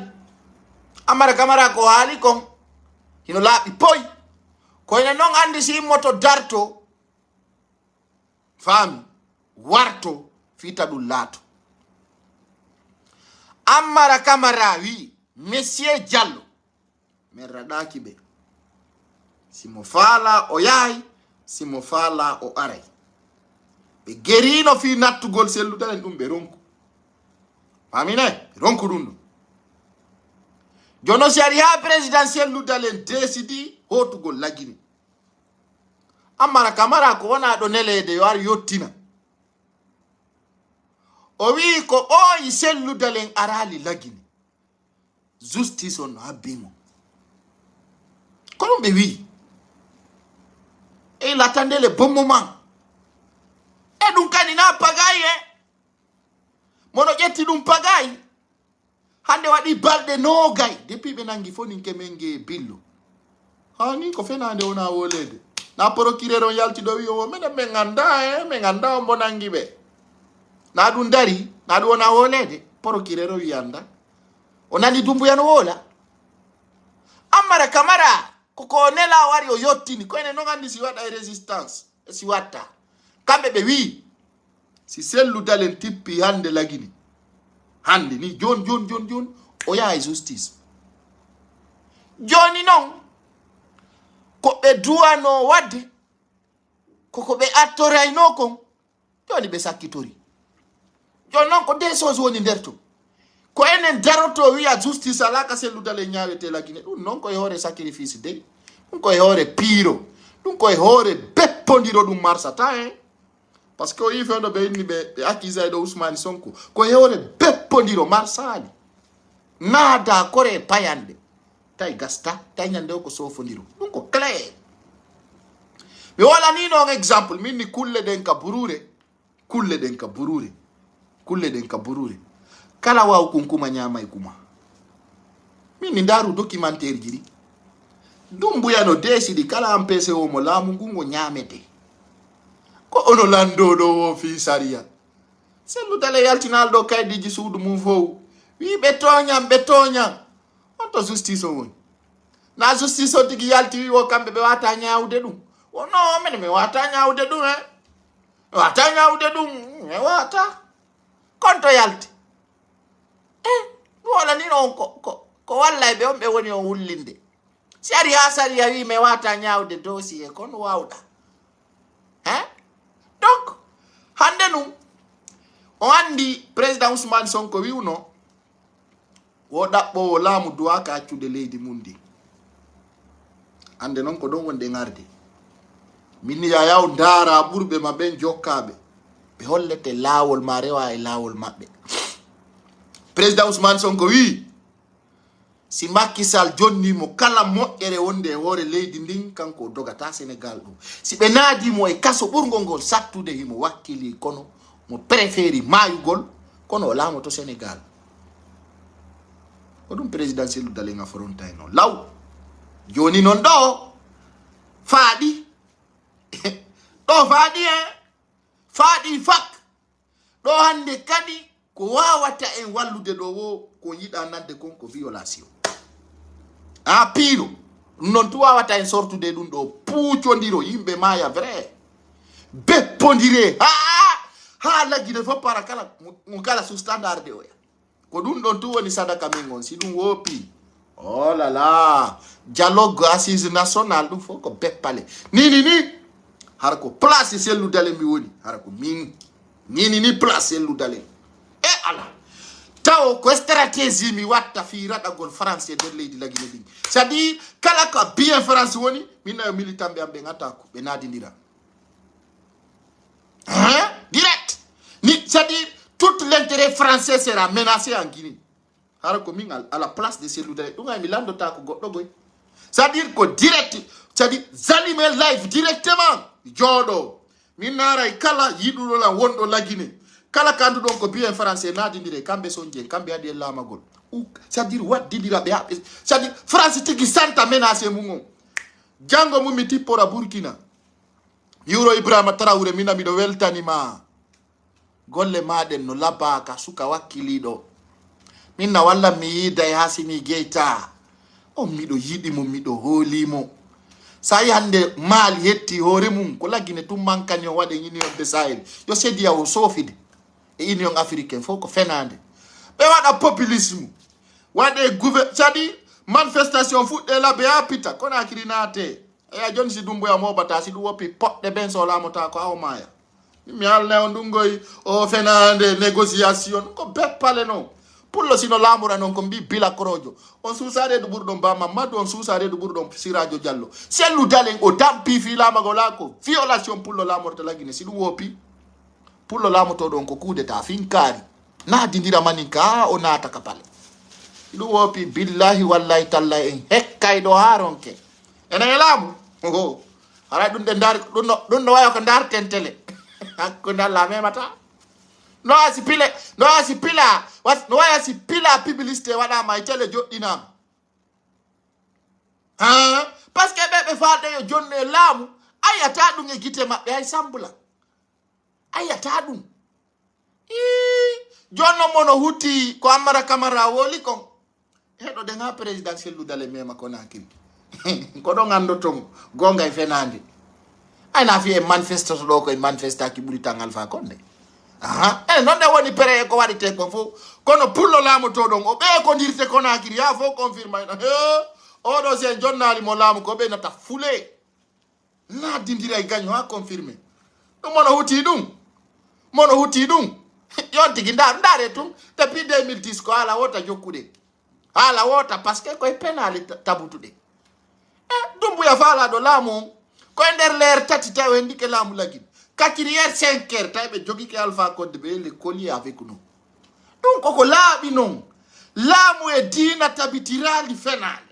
Amara Kamara ko haalikon hino laaɓi poy koyne noon andi si immoto darto faami warto fita ɗum laato. Amara Kamara wi monsieur Diallo min raɗaki ɓe simo faala o yahay simo faala o aray ɓe gerino fi nattugol Cellou Dalein ɗum ɓe ronku famine ɓe ronku ɗum ɗum jono si ari ha président Cellou Dalein décidi hotugol lagini Amara Kamara ko wona ɗo nelede yo ar yottina o wi ko ɓooyi Cellou Dalein arali lagini justice on no habbimo ko ɗum ɓe wi et il attendait le bon moment e ɗum kadi na pagayi e mono ƴetti ɗum pagayi hande waɗi balɗe nogay depuis ɓe nangi fo ninke men ge billo ha ni ko fenande wona wolede na procureur on yalti ɗo wi o minen min ganda min ganda on bo nangi ɓe na ɗum dari na ɗum wona wolede procureur o wiyanda o nani Doumbouya no wola Amara Camara koko nela wari o yottini ko ene non andi si waɗa résistance si watta kamɓe ɓe wi si Cellou Dalein tippi hande lagini hande ni jon o yaha justice joni non ko ɓe duwano wadde koko ɓe attorayno kon joni ɓe sakkitori joni non ko des choses woni nder to ko enen daroto wiya justice alaka Cellou Dalein ñawete lagine ɗum non koye hoore sacrifice dey ɗum koye hoore piiro ɗum koye hoore beppodiro ɗum marsata parce que o yi fewno ɓe inni ɓe accuse ɗo Ousmane Sonko koye hoore beppodiro marsali naada kore payande tay gasta tay ñande o ko sofodiro ɗum ko clair mi walani noon exemple min ni kulle ɗen ka burure kala waw kunkuma ñamay kuma min ni ndaru documentaire ji ɗi Doumbouya no desidi kala an pese o mo laamu ngu ngo ñamete ko ono landoɗo o fi saria Cellou Dalein yaltinal ɗo kaydiji suudu mum fof wi ɓe toñan on to justice o woni na justice o tigi yalti wi o kamɓe ɓe wata ñawde ɗum o non mene mi wata ñawde ɗum mi wata konto yalti wala ni non ko walla ɓe on ɓe woni o wullinde saria wi mi wata ñawde dossier kon wawɗa donc hande num o andi président Ousmane Sonko wiwno wo ɗaɓɓowo laamu duwaka accude leydi mum ndi hande noon ko ɗon wonde garde min yayaw ndaara ɓurɓe ma ɓen jokkaɓe ɓe hollete laawol ma rewa e laawol maɓɓe président Ousmane Sonko wi si Macky Sall jonnimo kala moƴƴere wonde e hoore leydi ndin kanko o dogata Sénégal ɗum si ɓe naadimo e kaso ɓurgol ngol sattude himo wakkili kono mo préféri mayugol kono o laamoto Sénégal ko ɗum président Cellou Dalein a forontay noon law joni noon ɗo faaɗi faaɗi fak ɗo hande kadi ko wawata en wallude ɗo wo ko yiɗa nande kon ko violation piiro non tu wawata en sortude ɗum ɗo puucodiro yimɓe maya vrai beppodire ha laggine fof para kala mo kala sous standard oya ko ɗum ɗon tu woni sadaka men on si ɗum wopi oh là là dialogue assise national ɗum fof ko beppale ni hara ko place Cellou Dalein mi woni hara ko min ni place Cellou Dalein ala taw ko stratégie mi watta fi raɗagol France nder leydi lagine ɗin c'est-à-dire kala ko bien France woni min nayo militant ɓe am ɓe gattako ɓe naadidira direct ni c'est-à-dire tout l'intérêt français sera menacé en Guinée hara ko min à la place de Cellou Dalein ɗum ay mi landota ko goɗɗo goy c'est-à-dire ko direct c'est-à-dire Zalimé live directement jooɗo min naray kala yiɗuɗolan wonɗo lagine kala kandu ɗon ko bien français naadidire kamɓe sonje kamɓe adi e laamagol c'est-à-dire waddidira ɓe haɓɓe c'est-à-dire France tigi santa menacé mum on janngo mum mi tippora Burkina Yuro Ibrahima Traoré mina miɗo weltanima golle maɗen no labaka suka wakkiliɗo minna walla mi yiida e Hasimi Gueyta on miɗo yiɗimo miɗo hoolimo sa yi hande maali hetti hoore mum ko laggine tummankani o waɗe union de Sahel yo sediya o soofide e union africaine fof ko fenande ɓe waɗa populisme waɗe c'est-à-dire manifestation fuɗɗe la ɓe yapita kono akiri naate eya joni si Doumbouya moɓata si ɗum woppi poɗɗe ɓen so lamota ko aw maya mi halne on ɗum goy o fenande négociation ɗum ko beppale noon pullo sino laamura noon ko mbi Bila Korojo on suusa reedu ɓurɗon Ba Mamadou on suusa reedu ɓurɗon Siradio Diallo Cellou Dalein o dampi fi laamagolaa ko violation pullo laamorta lagine si ɗum woppi pullo laamotoɗon ko kuudeta finkaari naadidira manin ka o naata ka pale si ɗum woppi billahi wallahi tallahi en hekkayɗo haa ronke enen e laamu oho haray ɗum ɗe ndaari ɗum no wayo ko ndaarten télé hakkunde Allah memata no asi pila publicité wada ma tele joddinam parce que ɓeɓe falde yo jonne laamu ayata ɗum e gite maɓɓe hay sambula ayata ɗum jonno mono hutti ko Ammara Camara woli kon heɗo de nga présidentiel ludale mema Conakry ko ɗo gando ton gonga e fenande ayna fi e manifeste to ɗo koye manifestaki ɓuri tan Alpha Condé non de woni pere ko waɗite kon fof kono pullo laamu to ɗon o ɓe ko dirte Conakry ha fof confirme ayno oɗo sen jonnali mo laamu ko ɓe nata fule naddidira e gagne ha confirmé ɗum mono hutti ɗum yon tigi ndare tum depuis 2010 ko haala wota jokkude haala wota par ce que koye penali tabutuɗe dumbuya faalaɗo laamu on koye nder leer tati taw en ndike laamu lagin 4 heures 5 heures tawi ɓe jogike Alpha Condé ɓe le collier avec nous ɗum koko laaɓi noon laamu e diina tabitirali fenale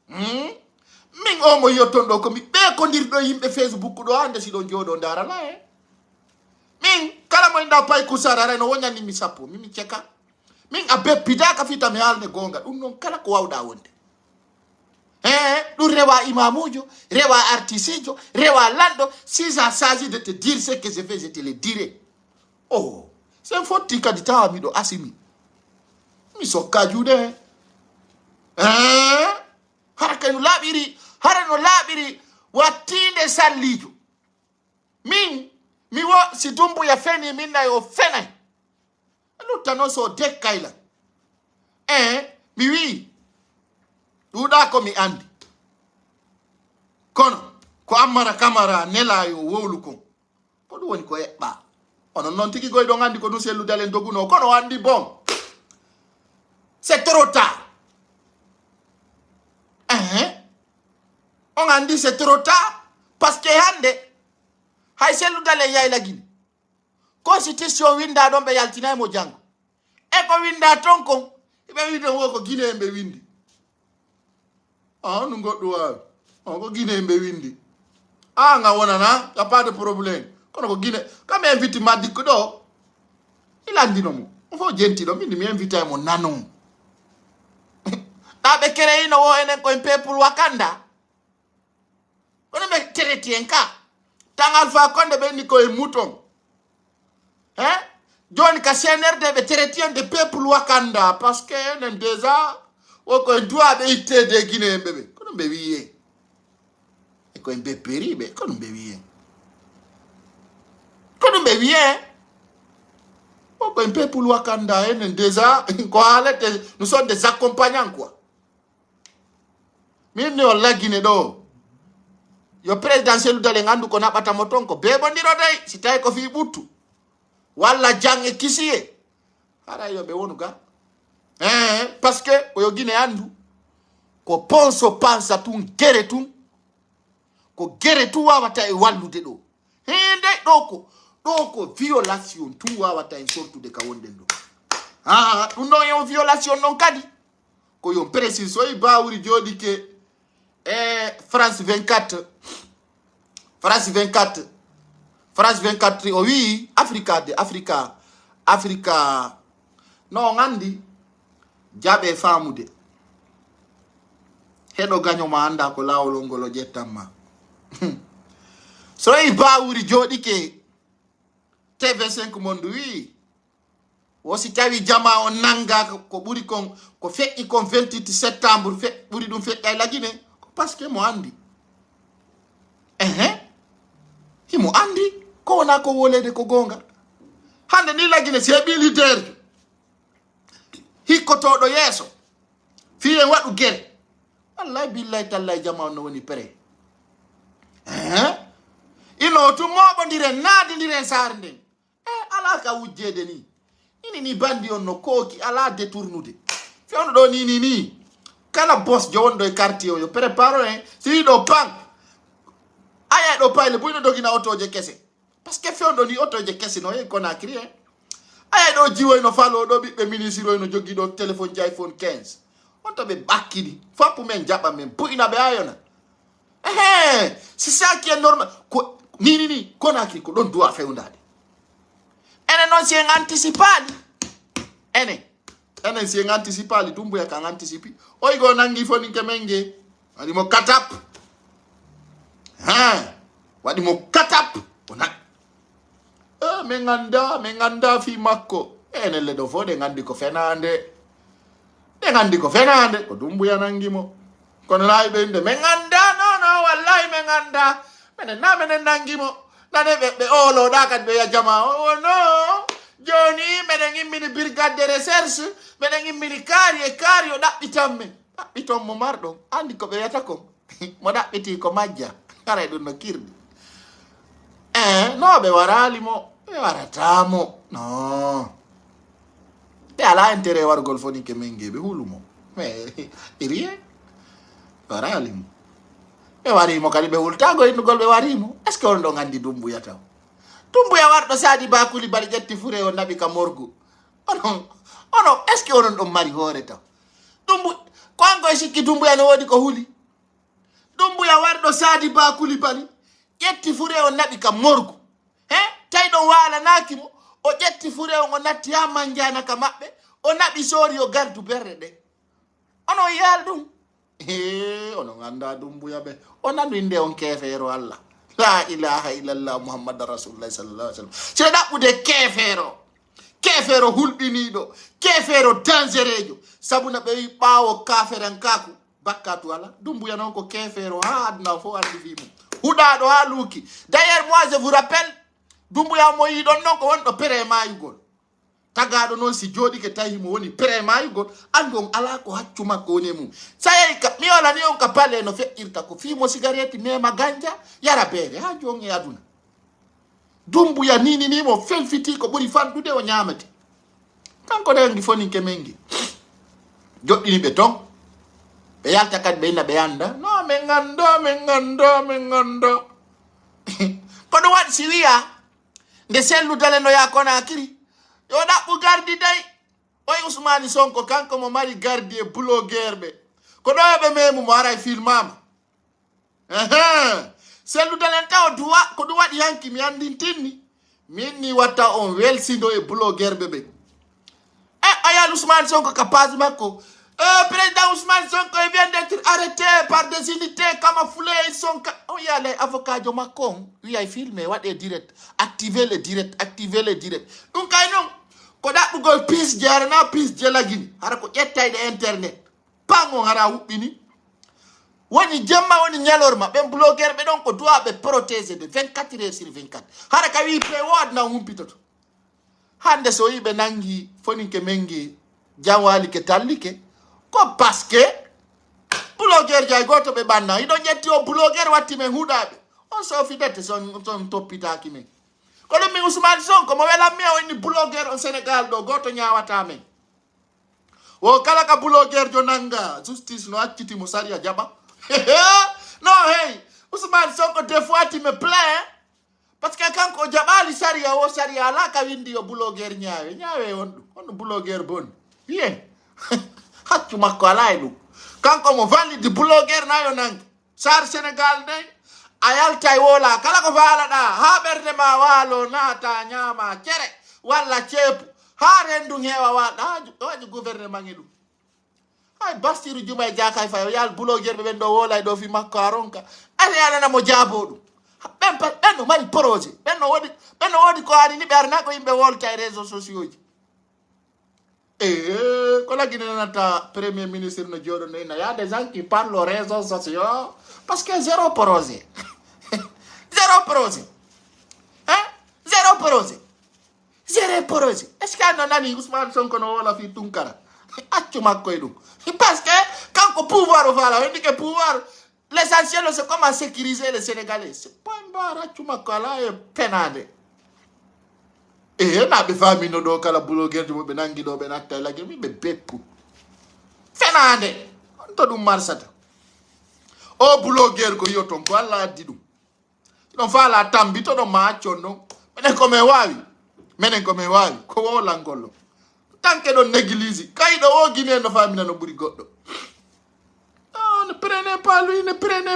min o mo yotton ɗo komi ɓe ko ndirɗo yimɓe Facebook ɗo hande siɗo jooɗo darana min kala mo inda pay kusara reno wonyani mi sappo mimi ceka min a beppidaka fita mi halne gonga ɗum noon kala ko wawɗa wonde ɗum rewa imamujo rewa artistejo rewa lanɗo si ça s'agit de te dire ce que je fais je te le dirai sen fotti kadi tawa miɗo asimi mi sokka juuɗe hara kay no laaɓiri wattinde sallijo min mi wo si Dumbuya feni minna yo fenay lutta noon so dekkayla mi wi ɗuɗa ko mi andi kono ko Ammara Camara nelayo wowlu kon ko ɗum woni ko eɓɓa onon noon tigi goyɗon andi ko ɗum selludalen doguno kono andi bon c'est trop tard on andi c'est trop tard parce que hande hay selludalen yayla guine constitution winda ɗon ɓe yaltinaymo janggo e ko winda ton kon ɓe wi ɗon wo ko guine en ɓe windi no goɗɗo wawi ko guine en ɓe windi nga wonana y a pas de probléme kono ko guine kam mi invite madikko ɗo ilandino mo on fo jentiɗo min mi invite mo nanon ɗaɓe kereyino wo enen koye peuple Wakanda kono ɓe tereti en ka tan Alpha Condé ɓe ndi koye mouton joni ka CNRD ɓe tereti en de peuple Wakanda parce que enen déjà wo koye duwaɓe ittede guine en ɓeɓe kono ɓe wiye e koye ɓe periɓe kono ɓe wiye wo koye peuple Wakanda enen déjà ko haalete nous sommes des accompagnants quoi min ni o laggine ɗo yo présidentiel dale gandu ko naɓatamo ton ko beɓodiro dey si tawi ko fi ɓuttu walla jang e kisiye haɗa yo ɓe wonu ga parce que koyo guine andu ko ponso pansa tun gere tun ko gere tun wawata e wallude ɗo hende ɗo ko violation tun wawata e sortude ka wonden ɗo ɗum ɗon yon violation non kadi ko yon précise soyi bawuri jooɗi ke France 24 o wi Africa no gandi jaɓe famude heɗo gaño ma anda ko lawol ngol o ƴettanma so yi bawuri jooɗi ke TV5 mondu wi wosi tawi jama o nanga ko ɓuri kon ko feƴƴi kon 28 septembre ɓuri ɗum feƴƴa e lagine ko par ce que mo andi himo andi ko wona ko wolede ko gonga hande ni lagine se ɓi leader hikkotoɗo yeeso fi en waɗu guere wallahi billahi tallahi jama no woni pré ino tum moɓodiren naadidiren saare nden ala ka wujjede ni ini bandi on no kooki ala détournude fewno ɗo ni kala boss jowonɗo e quartier o yo préparo si yiɗo pan aya ɗo payle buyno dogina otoje kese parce que fewno ni otoje kese no e Conakry aya ɗo jiwoyno falo ɗo ɓiɓɓe ministre oyno jogui ɗo téléphone ji iPhone 15 on to ɓe bakkiɗi fappu men jaɓa men buyna ɓe ayona c'est ça qui est normal ko ni Conakry ko ɗon duwa fewndade enen non si anticipali ene si anticipali Dumbuya kan anticipi oygo nangi foni ke menge wadi mo katap wadi mo katap onak menganda fi makko ene le do fo de ngandi ko fenande ko Dumbuya nangi mo kono lay be inde menganda no wallahi menganda menen nangi mo nane be olo dakat be ya jama oh no joni menen immini brigade de recherche menen immini kari o dabbitam mo mardo andi ko be yata ko mo dabbiti ko majja kare dun no kirdi no be warali mo be waratamo no be ala intere wargol foni ke menge be hulumo iriye warali mo be warimo kadi be hultago indugol be warimo est ce que on do ngandi Dumbuya taw Dumbuya wardo sadi bakuli bali jetti fure o nabi ka morgu ono est ce que on do mari hore taw kwango sikki Dumbuya no wodi ko huli Dumbuya wardo sadi bakuli bali jetti fure o nabi ka morgu tay don wala nakimo o jetti fure o natti ha manjana ka mabbe o nabi sori o gardu berde de ono yal dum ono nganda Dumbuya be onandu inde on kefero Allah la ilaha illallah muhammad rasulullah sallallahu alaihi wasallam se dabbude kefero hulbinido kefero dangerejo sabuna be bawo kaferan kaku bakkatu ala Dumbuya non ko kefero ha adna fo andi fimo hudado ha luki d'ailleurs moi je vous rappelle Dumbuya mo yi don non ko won do pere mayugol tagado non si jodi ke tahi mo woni pere mayugol andon ala ko haccuma ko ne mu sayay ka mi wala ni on ka pale no fe irta ko fi mo cigarette me maganja yara bere ha jonge aduna Dumbuya nini mo fel fiti ko buri fandude o nyamate kanko de ngi foni ke mengi joddini be ton be yalta kad be na be anda no me ngando ko do wat siwiya nde sellu dale no yakona akiri yo dabbu gardi day oy Ousmane Sonko kanko mo mari gardi e blogueur be ko do be memu mo ara filmama sellu dale taw duwa ko do wadi yanki mi andi tinni minni wata on welsindo e blogueur be aya Ousmane Sonko capaz makko président Ousmane Sonko vient d'être arrêté par des unités camouflées. Il y a les avocats de Macron. Oui, il filme, direct. Activez le direct. Donc, quand on a pis jarna pis jelagini. Harako yetta de internet. Pango hara upini. Wani jamma wani nyalorma. Ben blogueur be donc doit be protéger de 24 heures sur 24. Haraka wi play word na humpitoto. Hande so ibe nangi foninke mengi jawali ke tallike. Ko parce que blogueur jay goto be banna ido nyetti o blogueur watti men hudabe on so fidete son topita ki men ko lo mi Ousmane Sonko mo wela mi o ni blogueur o Sénégal do goto nyaawata men o kala ka blogueur jo nanga justice no acciti mo saria jaba no hey Ousmane Sonko des fois tu me plaît parce que kanko jabali saria o saria la ka windi o blogueur nyaawe on blogueur bon bien hatu makko alaydu kanko mo valide blogueur nayo nang sar Sénégal de ayal tay wola kala ko fala da ha berde ma walo nata nyama cere walla cepu ha rendu hewa wada waji gouvernement ngedu ay Bassirou Diomaye Diakhar Faye yal blogueur be do wola do fi makko aronka ala yana na mo jabodu ben mari projet ben wodi ko ari ni berna ko imbe wol tay réseaux sociaux ji quand la Guinée nata premier ministre no jodo il y a des gens qui parlent aux réseaux sociaux parce que zéro projet zéro projet est-ce que non nani Ousmane Sonko no wala fi Tunkara accu makko edum parce que quand pouvoir voilà on dit que pouvoir l'essentiel c'est comment sécuriser les Sénégalais c'est pas un accu makko ala e penade na be fami no do kala blogueur mo be nangi do be natta la gemi be beppu fenade on to dum marsata o blogueur ko yoton ko alla didum non fa la tambi to do ma chondo menen ko me wawi ko wala ngollo tanke do néglige kay do o Guinée no fami no buri goddo ne prenez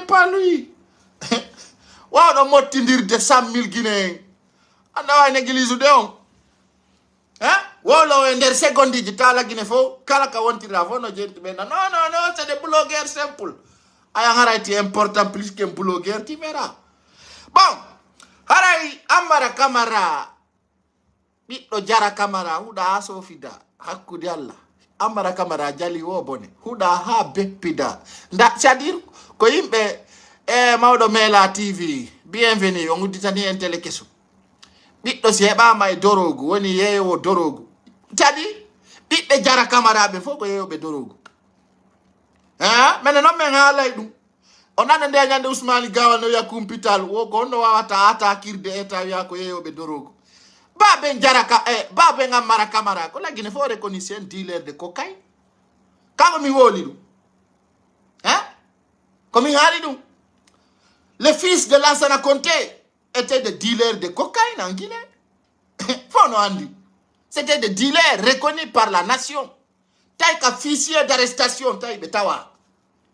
pas lui wa do mottindirde 100 000 Guinéens anda wa néglige de on wolo e nder seconde ji talagine fo kala ka wontira fo no jenti ɓe non c'est des blogueurs simple aya harati important plus qu'un blogueur tu verras bon haray Amara Camara ɓiɗɗo Jara Camara huɗa ha sofida hakkude Allah Amara Camara jali wo bone huɗa ha beppida nda c'est-à-dire ko yimɓe mawɗo Mela TV bienvenue on udditani en télé keso ɓiɗɗo si heɓama e dorogu woni yeeyowo dorogu jadi ɓiɓɓe Jara Camara ɓe fof ko yeeyoɓe dorogu mene noon min haalay ɗum o nana nde ñande Ousmane Gawal no wiya kumpital wo ko honno wawata atakirde eta wiya ko yeeyoɓe dorogu baben baben Amara Camara ko laggine fo reconni c'est un dealer de cocaïne kanko mi wooli ɗum komin haali ɗum le fils de Lansana Conté était des dealers de cocaïne en Guinée. Faut nous andi. C'était des dealers reconnus par la nation. Taï ka fichier d'arrestation taï betawa.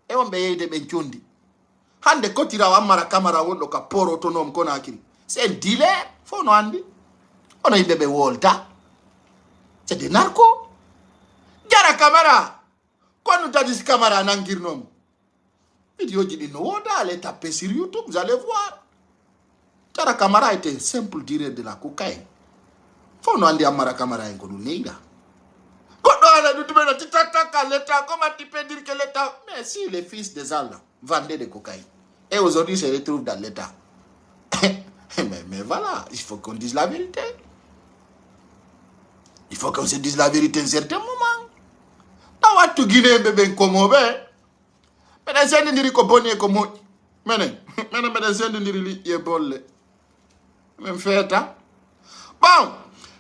E on beye de benchondi. Hande kotira wa Amara Camara wodo ka port autonome kona akiri. C'est un dealer. Faut nous andi. On a bebe wolta. C'est des narcos. Jara Camara. Quand nous t'as Camara nangirnom. Vidéo dit no woda allez taper sur YouTube, vous allez voir. Jara Camara était un simple dealer de la cocaïne. Faut nous andi Amara Camara en konou nega. Quand on a dit que l'État, comment tu peux dire que l'État... Mais si les fils des Allah vendaient de cocaïne, et aujourd'hui se retrouvent dans l'État. mais voilà, il faut qu'on dise la vérité. Il faut qu'on se dise la vérité à un certain moment. Dans what Guinée, bébé, comme on veut. Mais dans ce n'est pas bon comme on veut. Mais dans ce n'est pas bon. Même fait, hein? Bon,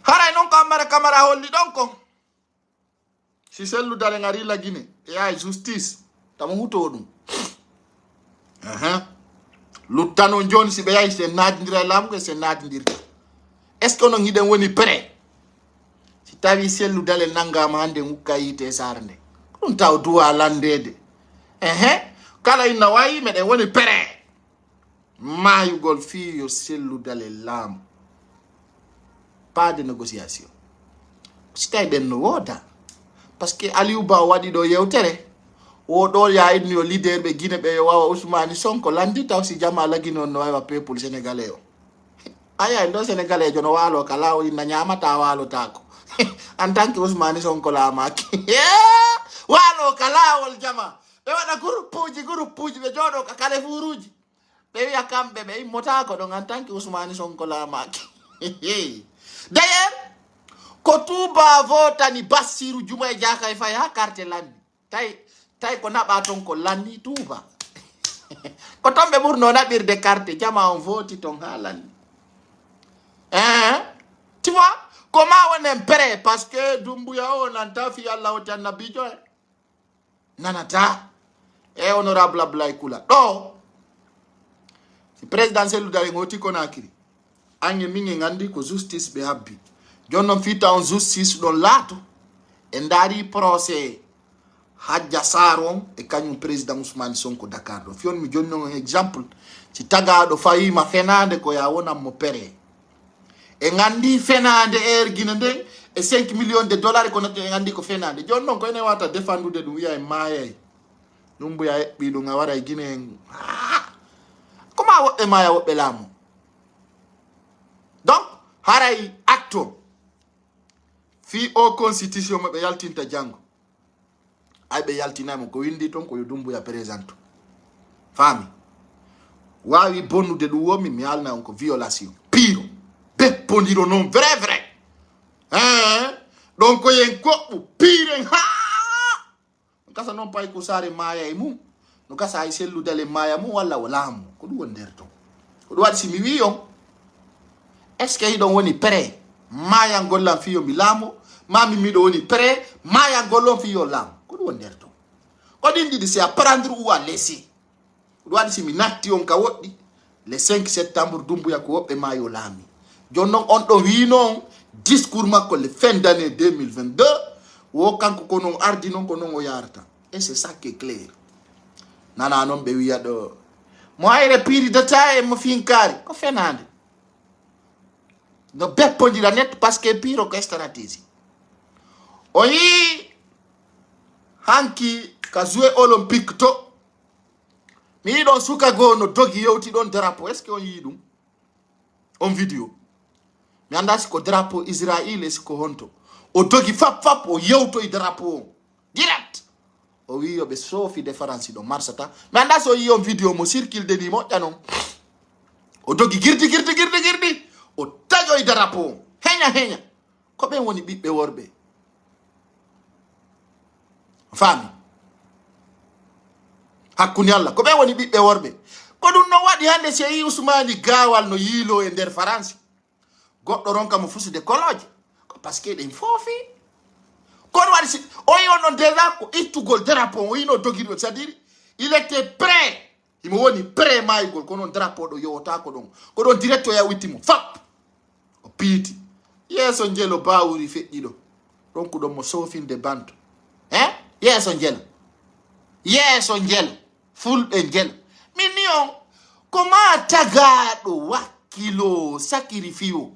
haray non Amara Camara holli donc. Si celle dale ngari la Guinée, et à justice, tamu huto dum. Lutano John si beya se nadindira lam ko se nadindirta. Est-ce qu'on ngi den woni prêt? Si tawi celle dale nangama hande ngukayite sarnde. Dum taw duwa landede. Kala ina wayi mede woni prêt. Mayugol fi yo celle dale lam. Pas de négociation. Si tay den no woda. Parce que Aliou Ba wadi do yewtere o do ya idni o leader be Guinée be wawa Ousmane Sonko landi taw si jama la Guinée no wa people sénégalais o aya ndo sénégalais jono walo kala o na nyamata walo tako en tant que Ousmane Sonko la maki walo kala wal jama be wada groupe be jodo ka kale furuji be ya kambe be mota ko do en tant que Ousmane Sonko la maki d'ailleurs Kotuba vota ni Basiru Juma Jaka Faye ha carte landi. Tai ko naba ton ko landi tuba. Ko tombe burno na bir de carte jama on voti ton ha landi. Tu vois comment on est prêt parce que Dumbuya on anta fi Allah o tan nabijo. Nanata honorable Ablaye Kula. Do. Si présidentiel dale ngoti konakiri. Anye mingi ngandi ko justice be habbi. Jonnon fita on justice don lato e ndari procès Hadja Saron e kanyum président Ousmane Sonko Dakar do fion mi jonnon exemple ci tagado fayima fenande ko ya wona mo pere e ngandi fenande Guinée den e 5 millions de dollars ko nato e ngandi ko fenande jonnon ko ene wata défendude dum wiya e maye dum buya bi do ngawara e Guinée comment wobbe maya wobbe lamu donc haray acto fi o constitution mo be yaltinta jango ay be yaltinama ko windi ton ko Dumbu ya présente fami wawi bonnude du womi mi alna on ko violation pire be pondiro non vrai donc ko yen ko pire kasa non pay ko sare maya e mum no kasa ay sellu dale maya mum walla walamu ko du wonder to ko du wadi si mi wi on est ce que idon woni prêt maya gollam fiyo mi lamo mami mi do woni prêt maya gollon fiyo lam ko do wonderto ko dindi c'est à prendre ou à laisser do wadi si mi natti on ka woddi le 5 septembre Dumbuya ko wobbe mayo lami jonnon on do wi non discours makko le fin d'année 2022 wo kanko ko non ardi non ko non o yarta et c'est ça qui est clair nana non be wiya do mo ayre piri de taye mo finkari ko fenande no beppondira net parce que piro ko stratégie o yi hanki ka jouer olympique to mi don suka go no dogi yewti don drapeau est ce que on yi dum on vidéo mi anda ko drapeau Israël est ko honto o dogi fap o yewto i drapeau direct o wi yo be sofi différence do marsata mi anda so yi on vidéo mo circule de ni mo tanon o dogi girdi o tajo i drapeau henya ko be woni bibbe worbe fami hakkunde Allah ko be woni bibbe worbe ko dum no wadi hande Cheikh Ousmane Gawal no yilo e der France goddo ronka mo fusude koloje ko parce que den fofi ko wadi si o yi non déjà ko ittugol drapeau o yino dogido c'est-à-dire il était prêt il mo woni prêt maygol ko non drapeau do yowta ko don directo ya wittimo fap o piiti yeso njelo bawuri feƴƴiɗo donc ɗon mo sofinde banto yeso njelo fulɓe njelo min ni on ko ma tagaɗo wakkilo sacrifio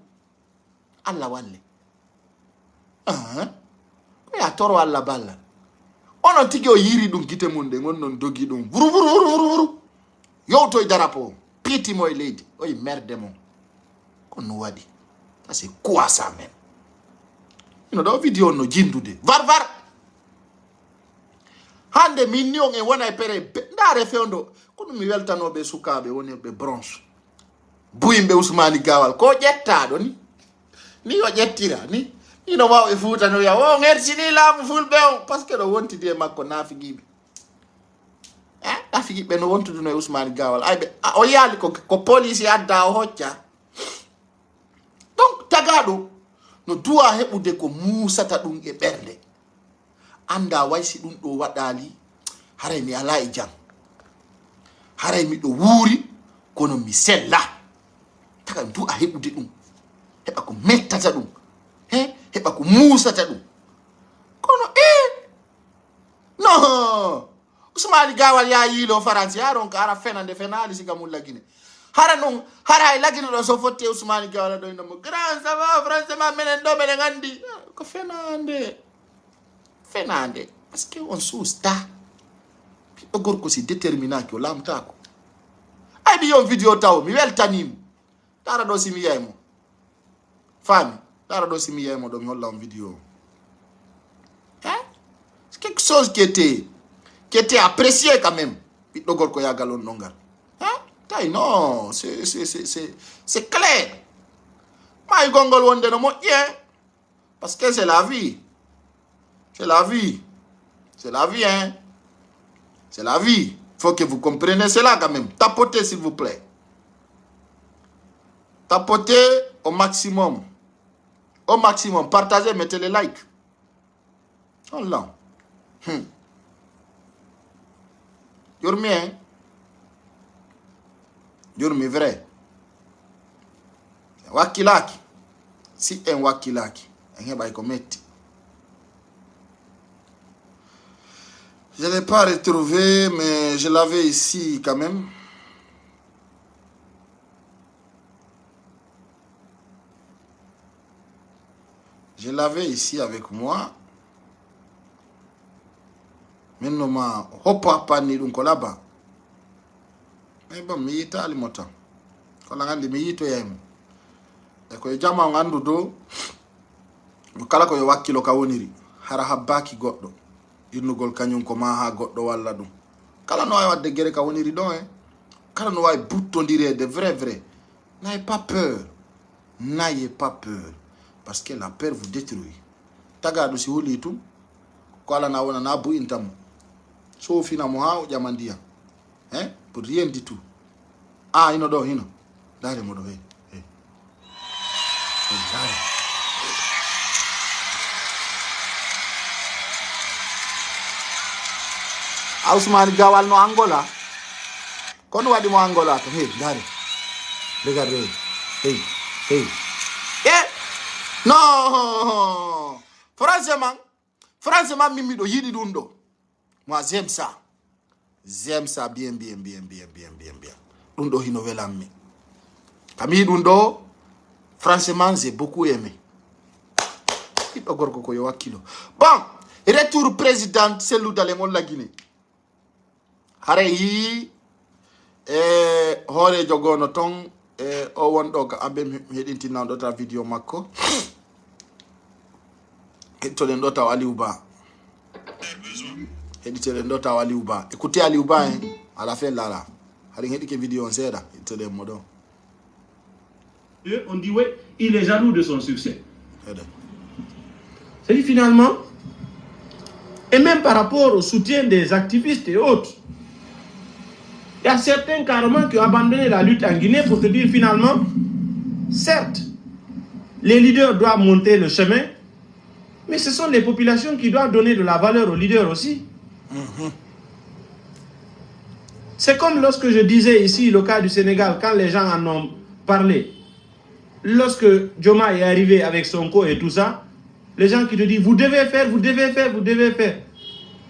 Allah walle ko ya toro Allah balla onon tigi o yiri ɗum gite mum ɗe gon non dogi ɗum vuru yowto e darapo piitimo e leydi oye merde mon ko no waɗi ça c'est quoi ça même ino ɗo vidéo no jindude var hande min ni on e wona e pere ndaare fewndo ko ɗum mi weltanoɓe sukaɓe woni ɓe branche buyimɓe Ousmane Gawal ko ƴettaɗo ni o ƴettira ni no waw e futanoya o ŋersini laamu fulɓe on par ce que ɗo wontidi e makko naafigiɓe naafigiɓe no wontuduno e Ousmane Gawal ayɓe o yaali ko police adda o hocca donc tagaɗo no duwa heɓude ko musata ɗum e ɓernde anda waysi ɗum ɗo waɗali haray mi ala e jam haray miɗo wuuri kono mi sella taga du'a heɓude ɗum heɓa ko mettata ɗum heɓa ko musata ɗum kono no Ousmane Gawal ya yilo France yaron ka ara fenande fenali siga mum lagine hara non hara lagine ɗo so fotte Ousmane Gawal ɗo ino mo grand ça va français ma menen ɗo menen andi ko fenande parce que on susta ɓiɗɗo gorko si déterminaki o lamtako ayɓi yon vidéo taw mi weltanimo tara ɗo simi yeymo fami tara ɗo simi yeymo ɗo mi holla on vidéo c'est quelque chose qui était apprécié quand même ɓiɗɗo gorko yagal on ɗo ngal tay non c'est clair may gongol wonde no moƴƴi parce que c'est la vie c'est la vie hein c'est la vie faut que vous compreniez cela quand même tapotez s'il vous plaît tapotez au maximum partagez, mettez les likes oh là Yormi vrai wakilaki si en wakilaki en heɓay ko metti. Je ne l'ai pas retrouvé, mais je l'avais ici quand même. Je l'avais ici avec moi. Maintenant, ma hopa pani dun kolaba. Mais bon, mi yita ali mota. Kola ngandi mi yito yemo. E ko jama ngandu do. Kala ko yo wakkilo ka woniri. Hara habbaki goddo. Irnugol kañum ko ma ha goddo walla dum kala no way wadde gere ka woniri do kala no way buttondire de vrai n'ayez pas peur parce que la peur vous détruit tagado si holi tum ko ala na wona na bu intam so fina mo ha o jamandiya pour rien du tout ino do hino dare mo do dare Ousmane Gawal no Angola kono wadi mo Angola to dare regardez no franchement mimi do yidi dum do moi j'aime ça bien dum do hino welammi kami dum do Franchement, j'ai beaucoup aimé. Bon, retour président, c'est l'ou dans le monde de la Guinée. Hareyi, hore jogono ton, o won ka abe hedinti nan d'autres vidéo makko. To den dota Aliou Ba. Écoutez Aliou Ba, hein, à la fin là. Haring hedi ke vidéo on sait là, to den modon. On dit ouais, il est jaloux de son succès. C'est-à-dire finalement, et même par rapport au soutien des activistes et autres, il y a certains carrément qui ont abandonné la lutte en Guinée pour te dire finalement, certes, les leaders doivent monter le chemin, mais ce sont les populations qui doivent donner de la valeur aux leaders aussi. C'est comme lorsque je disais ici, le cas du Sénégal, quand les gens en ont parlé. Lorsque Joma est arrivé avec Sonko et tout ça, les gens qui te disent, vous devez faire, vous devez faire, vous devez faire.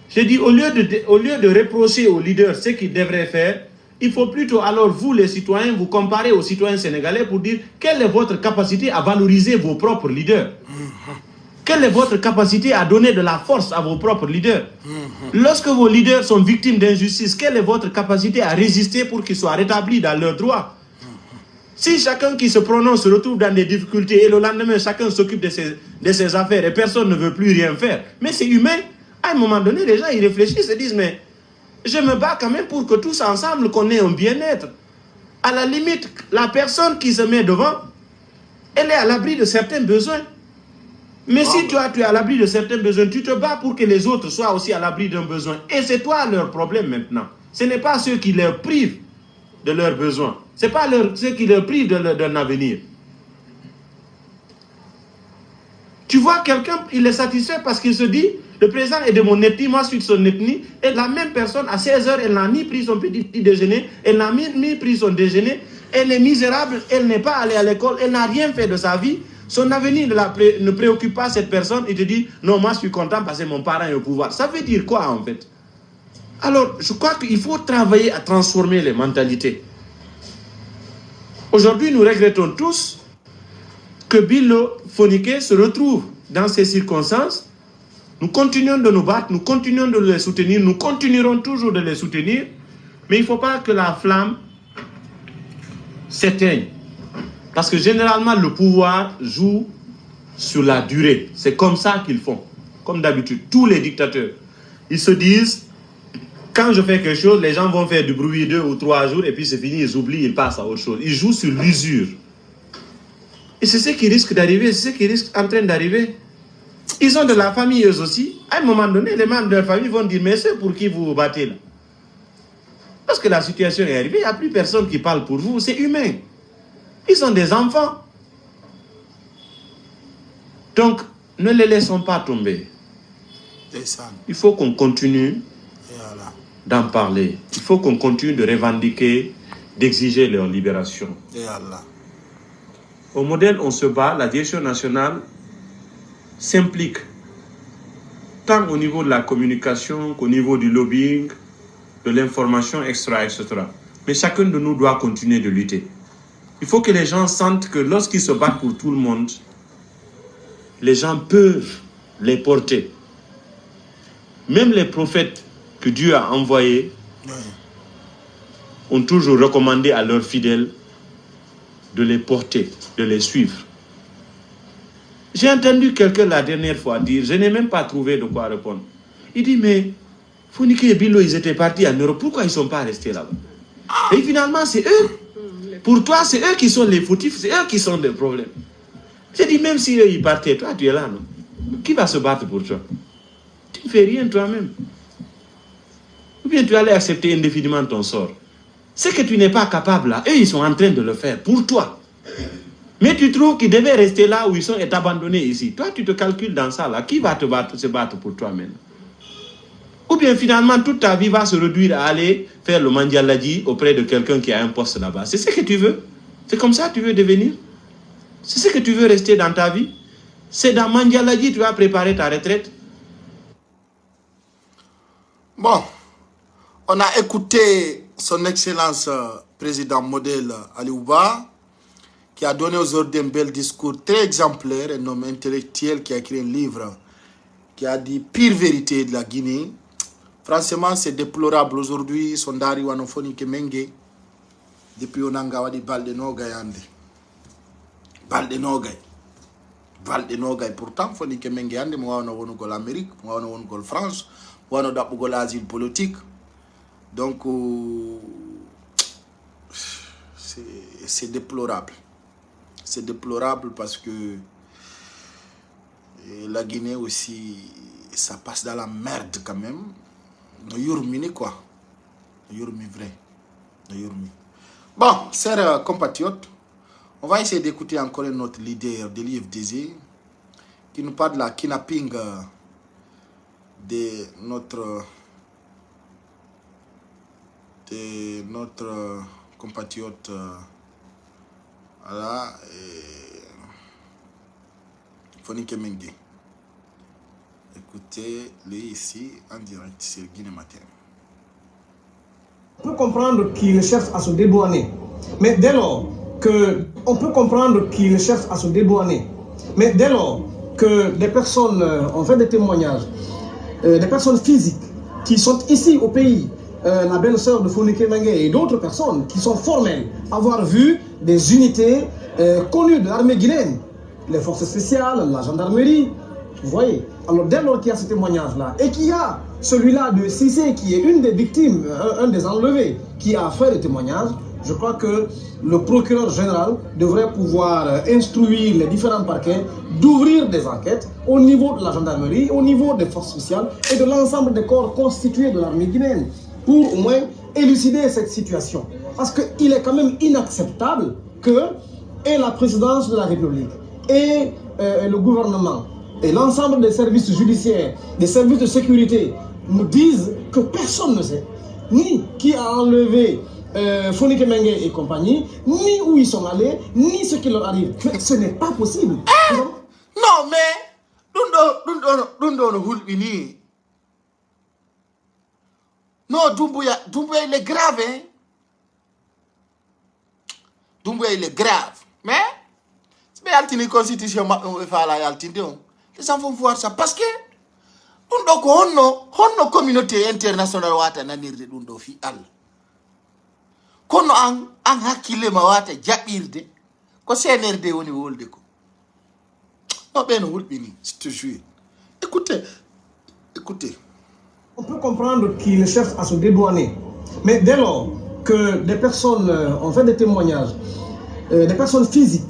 J'ai dit, au lieu de reprocher aux leaders ce qu'ils devraient faire, il faut plutôt, alors vous les citoyens, vous comparer aux citoyens sénégalais pour dire, quelle est votre capacité à valoriser vos propres leaders? Quelle est votre capacité à donner de la force à vos propres leaders? Lorsque vos leaders sont victimes d'injustice, quelle est votre capacité à résister pour qu'ils soient rétablis dans leurs droits? Si chacun qui se prononce se retrouve dans des difficultés et le lendemain, chacun s'occupe de ses affaires et personne ne veut plus rien faire, mais c'est humain. À un moment donné, les gens ils réfléchissent et se disent, mais je me bats quand même pour que tous ensemble, qu'on ait un bien-être. À la limite, la personne qui se met devant, elle est à l'abri de certains besoins. Mais si toi, tu es à l'abri de certains besoins, tu te bats pour que les autres soient aussi à l'abri d'un besoin. Et c'est toi leur problème maintenant. Ce n'est pas ceux qui leur privent de leurs besoins. Ce n'est pas ceux qui leur privent d'un avenir. Tu vois quelqu'un, il est satisfait parce qu'il se dit, le président est de mon ethnie, moi je suis de son ethnie, et la même personne, à 16 h, elle n'a ni pris son petit déjeuner, elle n'a ni pris son déjeuner, elle est misérable, elle n'est pas allée à l'école, elle n'a rien fait de sa vie, son avenir ne préoccupe pas cette personne, il te dit, non, moi je suis content parce que mon parent est au pouvoir. Ça veut dire quoi en fait? Alors, je crois qu'il faut travailler à transformer les mentalités. Aujourd'hui, nous regrettons tous que Bilo Fonike se retrouve dans ces circonstances. Nous continuons de nous battre, nous continuons de les soutenir, nous continuerons toujours de les soutenir, mais il ne faut pas que la flamme s'éteigne. Parce que généralement, le pouvoir joue sur la durée. C'est comme ça qu'ils font. Comme d'habitude, tous les dictateurs. Ils se disent, quand je fais quelque chose, les gens vont faire du bruit 2 ou 3 jours, et puis c'est fini, ils oublient, ils passent à autre chose. Ils jouent sur l'usure. Et c'est ce qui risque d'arriver, c'est ce qui risque en train d'arriver. Ils ont de la famille eux aussi. À un moment donné, les membres de la famille vont dire, mais c'est pour qui vous vous battez là? Parce que la situation est arrivée, il n'y a plus personne qui parle pour vous, c'est humain. Ils sont des enfants. Donc, ne les laissons pas tomber. Il faut qu'on continue d'en parler. Il faut qu'on continue de revendiquer, d'exiger leur libération. Au modèle, on se bat, la direction nationale s'implique tant au niveau de la communication qu'au niveau du lobbying, de l'information, etc., etc. Mais chacun de nous doit continuer de lutter. Il faut que les gens sentent que lorsqu'ils se battent pour tout le monde, les gens peuvent les porter. Même les prophètes que Dieu a envoyés ont toujours recommandé à leurs fidèles de les porter, de les suivre. J'ai entendu quelqu'un la dernière fois dire, je n'ai même pas trouvé de quoi répondre. Il dit, mais Fonike et Bilo, ils étaient partis en Europe, pourquoi ils ne sont pas restés là-bas? Et finalement, c'est eux. Pour toi, c'est eux qui sont les fautifs, c'est eux qui sont des problèmes. J'ai dit, même si eux, ils partaient, toi, tu es là, non? Qui va se battre pour toi? Tu ne fais rien toi-même. Ou bien tu allais accepter indéfiniment ton sort. Ce que tu n'es pas capable là, eux, ils sont en train de le faire pour toi. Mais tu trouves qu'ils devaient rester là où ils sont et t'abandonner ici. Toi, tu te calcules dans ça là. Qui va se battre pour toi maintenant? Ou bien finalement, toute ta vie va se réduire à aller faire le mandialadji auprès de quelqu'un qui a un poste là-bas. C'est ce que tu veux? C'est comme ça que tu veux devenir? C'est ce que tu veux rester dans ta vie? C'est dans mandialadji que tu vas préparer ta retraite? Bon, on a écouté son excellence président modèle Aliou Ba qui a donné aujourd'hui un bel discours très exemplaire, un homme intellectuel qui a écrit un livre, qui a dit pire vérité de la Guinée. Franchement, c'est déplorable aujourd'hui. Sondari Wanofoni Kemenge, depuis Onanga Wadi Balde Nogay Ande. Balde Nogay. Balde Nogay. Pourtant, Foni Kemenge Ande, moi on a venu gol Amérique, moi on a venu gol France, moi on a venu gol asile politique. Donc, c'est déplorable. C'est déplorable parce que la Guinée aussi, ça passe dans la merde quand même. No yurmini quoi. No yurmi vrai. No yurmi. Bon, chers compatriotes, on va essayer d'écouter encore notre leader de l'IFDZ qui nous parle de la kidnapping de notre compatriote. Voilà. Foni Kemenge. Écoutez-le ici en direct sur Guinée Matin. On peut comprendre qu'il cherche à se dédouaner. Mais dès lors que on peut comprendre qu'il cherche à se dédouaner. Mais dès lors que des personnes ont fait des témoignages, des personnes physiques qui sont ici au pays, la belle-sœur de Foni Kemenge et d'autres personnes qui sont formelles, avoir vu des unités connues de l'armée guinéenne, les forces spéciales, la gendarmerie, vous voyez. Alors dès lors qu'il y a ce témoignage-là, et qu'il y a celui-là de Cissé qui est une des victimes, un des enlevés, qui a fait le témoignage, je crois que le procureur général devrait pouvoir instruire les différents parquets d'ouvrir des enquêtes au niveau de la gendarmerie, au niveau des forces spéciales et de l'ensemble des corps constitués de l'armée guinéenne pour au moins élucider cette situation. Parce qu'il est quand même inacceptable que et la présidence de la République et le gouvernement et l'ensemble des services judiciaires, des services de sécurité nous disent que personne ne sait ni qui a enlevé Foni Kemenge et compagnie, ni où ils sont allés, ni ce qui leur arrive. Mais ce n'est pas possible. Non, mais Dundo Hulbini. Non, Doumbouya, il est grave, hein. Doumbouya, il est grave. Mais, c'est bien la constitution, les gens vont voir ça. Parce que, Dundo, communauté internationale, wata nanirde Dundo fi al. Kono an hakile ma wata jabirde, ko CNRD woni wolde ko. Non, ben, Hulbini, je te jure. Écoutez. On peut comprendre qu'il cherche à se dédouaner. Mais dès lors que des personnes ont fait des témoignages, des personnes physiques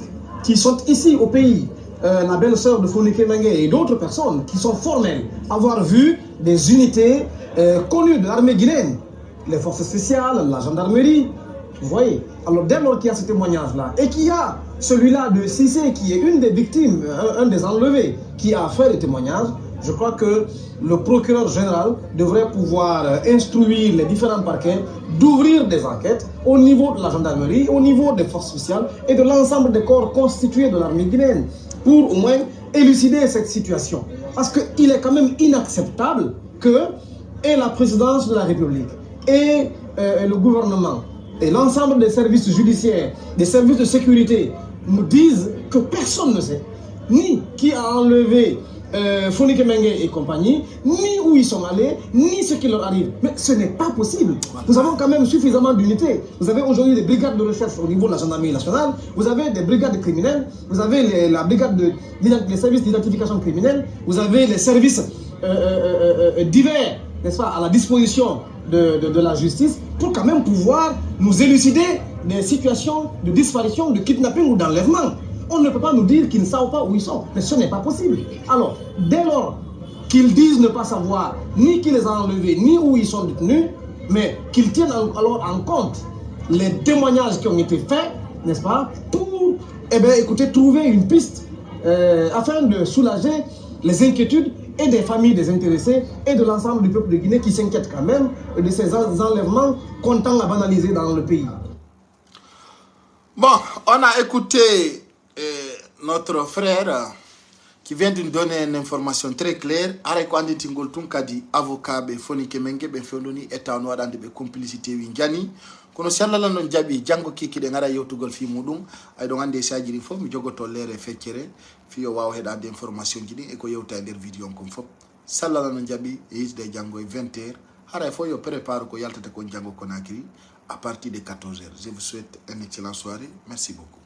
qui sont ici au pays, la belle-sœur de Foni Kemenge et d'autres personnes qui sont formelles, avoir vu des unités connues de l'armée guinéenne, les forces spéciales, la gendarmerie, vous voyez. Alors dès lors qu'il y a ce témoignage-là, et qu'il y a celui-là de Cissé qui est une des victimes, un des enlevés, qui a fait le témoignage, je crois que le procureur général devrait pouvoir instruire les différents parquets d'ouvrir des enquêtes au niveau de la gendarmerie, au niveau des forces spéciales et de l'ensemble des corps constitués de l'armée guinéenne pour au moins élucider cette situation. Parce qu'il est quand même inacceptable que et la présidence de la République et le gouvernement et l'ensemble des services judiciaires, des services de sécurité nous disent que personne ne sait ni qui a enlevé Foni Kemenge et compagnie, ni où ils sont allés, ni ce qui leur arrive. Mais ce n'est pas possible. Nous avons quand même suffisamment d'unités. Vous avez aujourd'hui des brigades de recherche au niveau de la gendarmerie nationale, vous avez des brigades criminelles, vous avez la brigade les services d'identification criminelle, vous avez les services divers, n'est-ce pas, à la disposition de la justice pour quand même pouvoir nous élucider des situations de disparition, de kidnapping ou d'enlèvement. On ne peut pas nous dire qu'ils ne savent pas où ils sont. Mais ce n'est pas possible. Alors, dès lors qu'ils disent ne pas savoir ni qui les a enlevés, ni où ils sont détenus, mais qu'ils tiennent alors en compte les témoignages qui ont été faits, n'est-ce pas, pour, écoutez, trouver une piste afin de soulager les inquiétudes et des familles des intéressés et de l'ensemble du peuple de Guinée qui s'inquiète quand même de ces enlèvements qu'on tend à banaliser dans le pays. Bon, on a écouté notre frère qui vient de nous donner une information très claire. Arekwandi Tingol Tunkadi, avocat de Foni Kemenge, ben Fondoni, état noir dans des complicités Wingani. kono si Allah non jabi jango kiki de ngara yewtugol fi mudum ay do ande sajiri fo mi jogoto lere feccere fi yo waw heɗade information ji ɗi e ko yewta e nder vidéo on kon fop sallala non jabi e yisde jango e 20h haray fo yo prépare ko yaltata kon jango Conakry à partir de 14h. Je vous souhaite une excellente soirée. Merci beaucoup.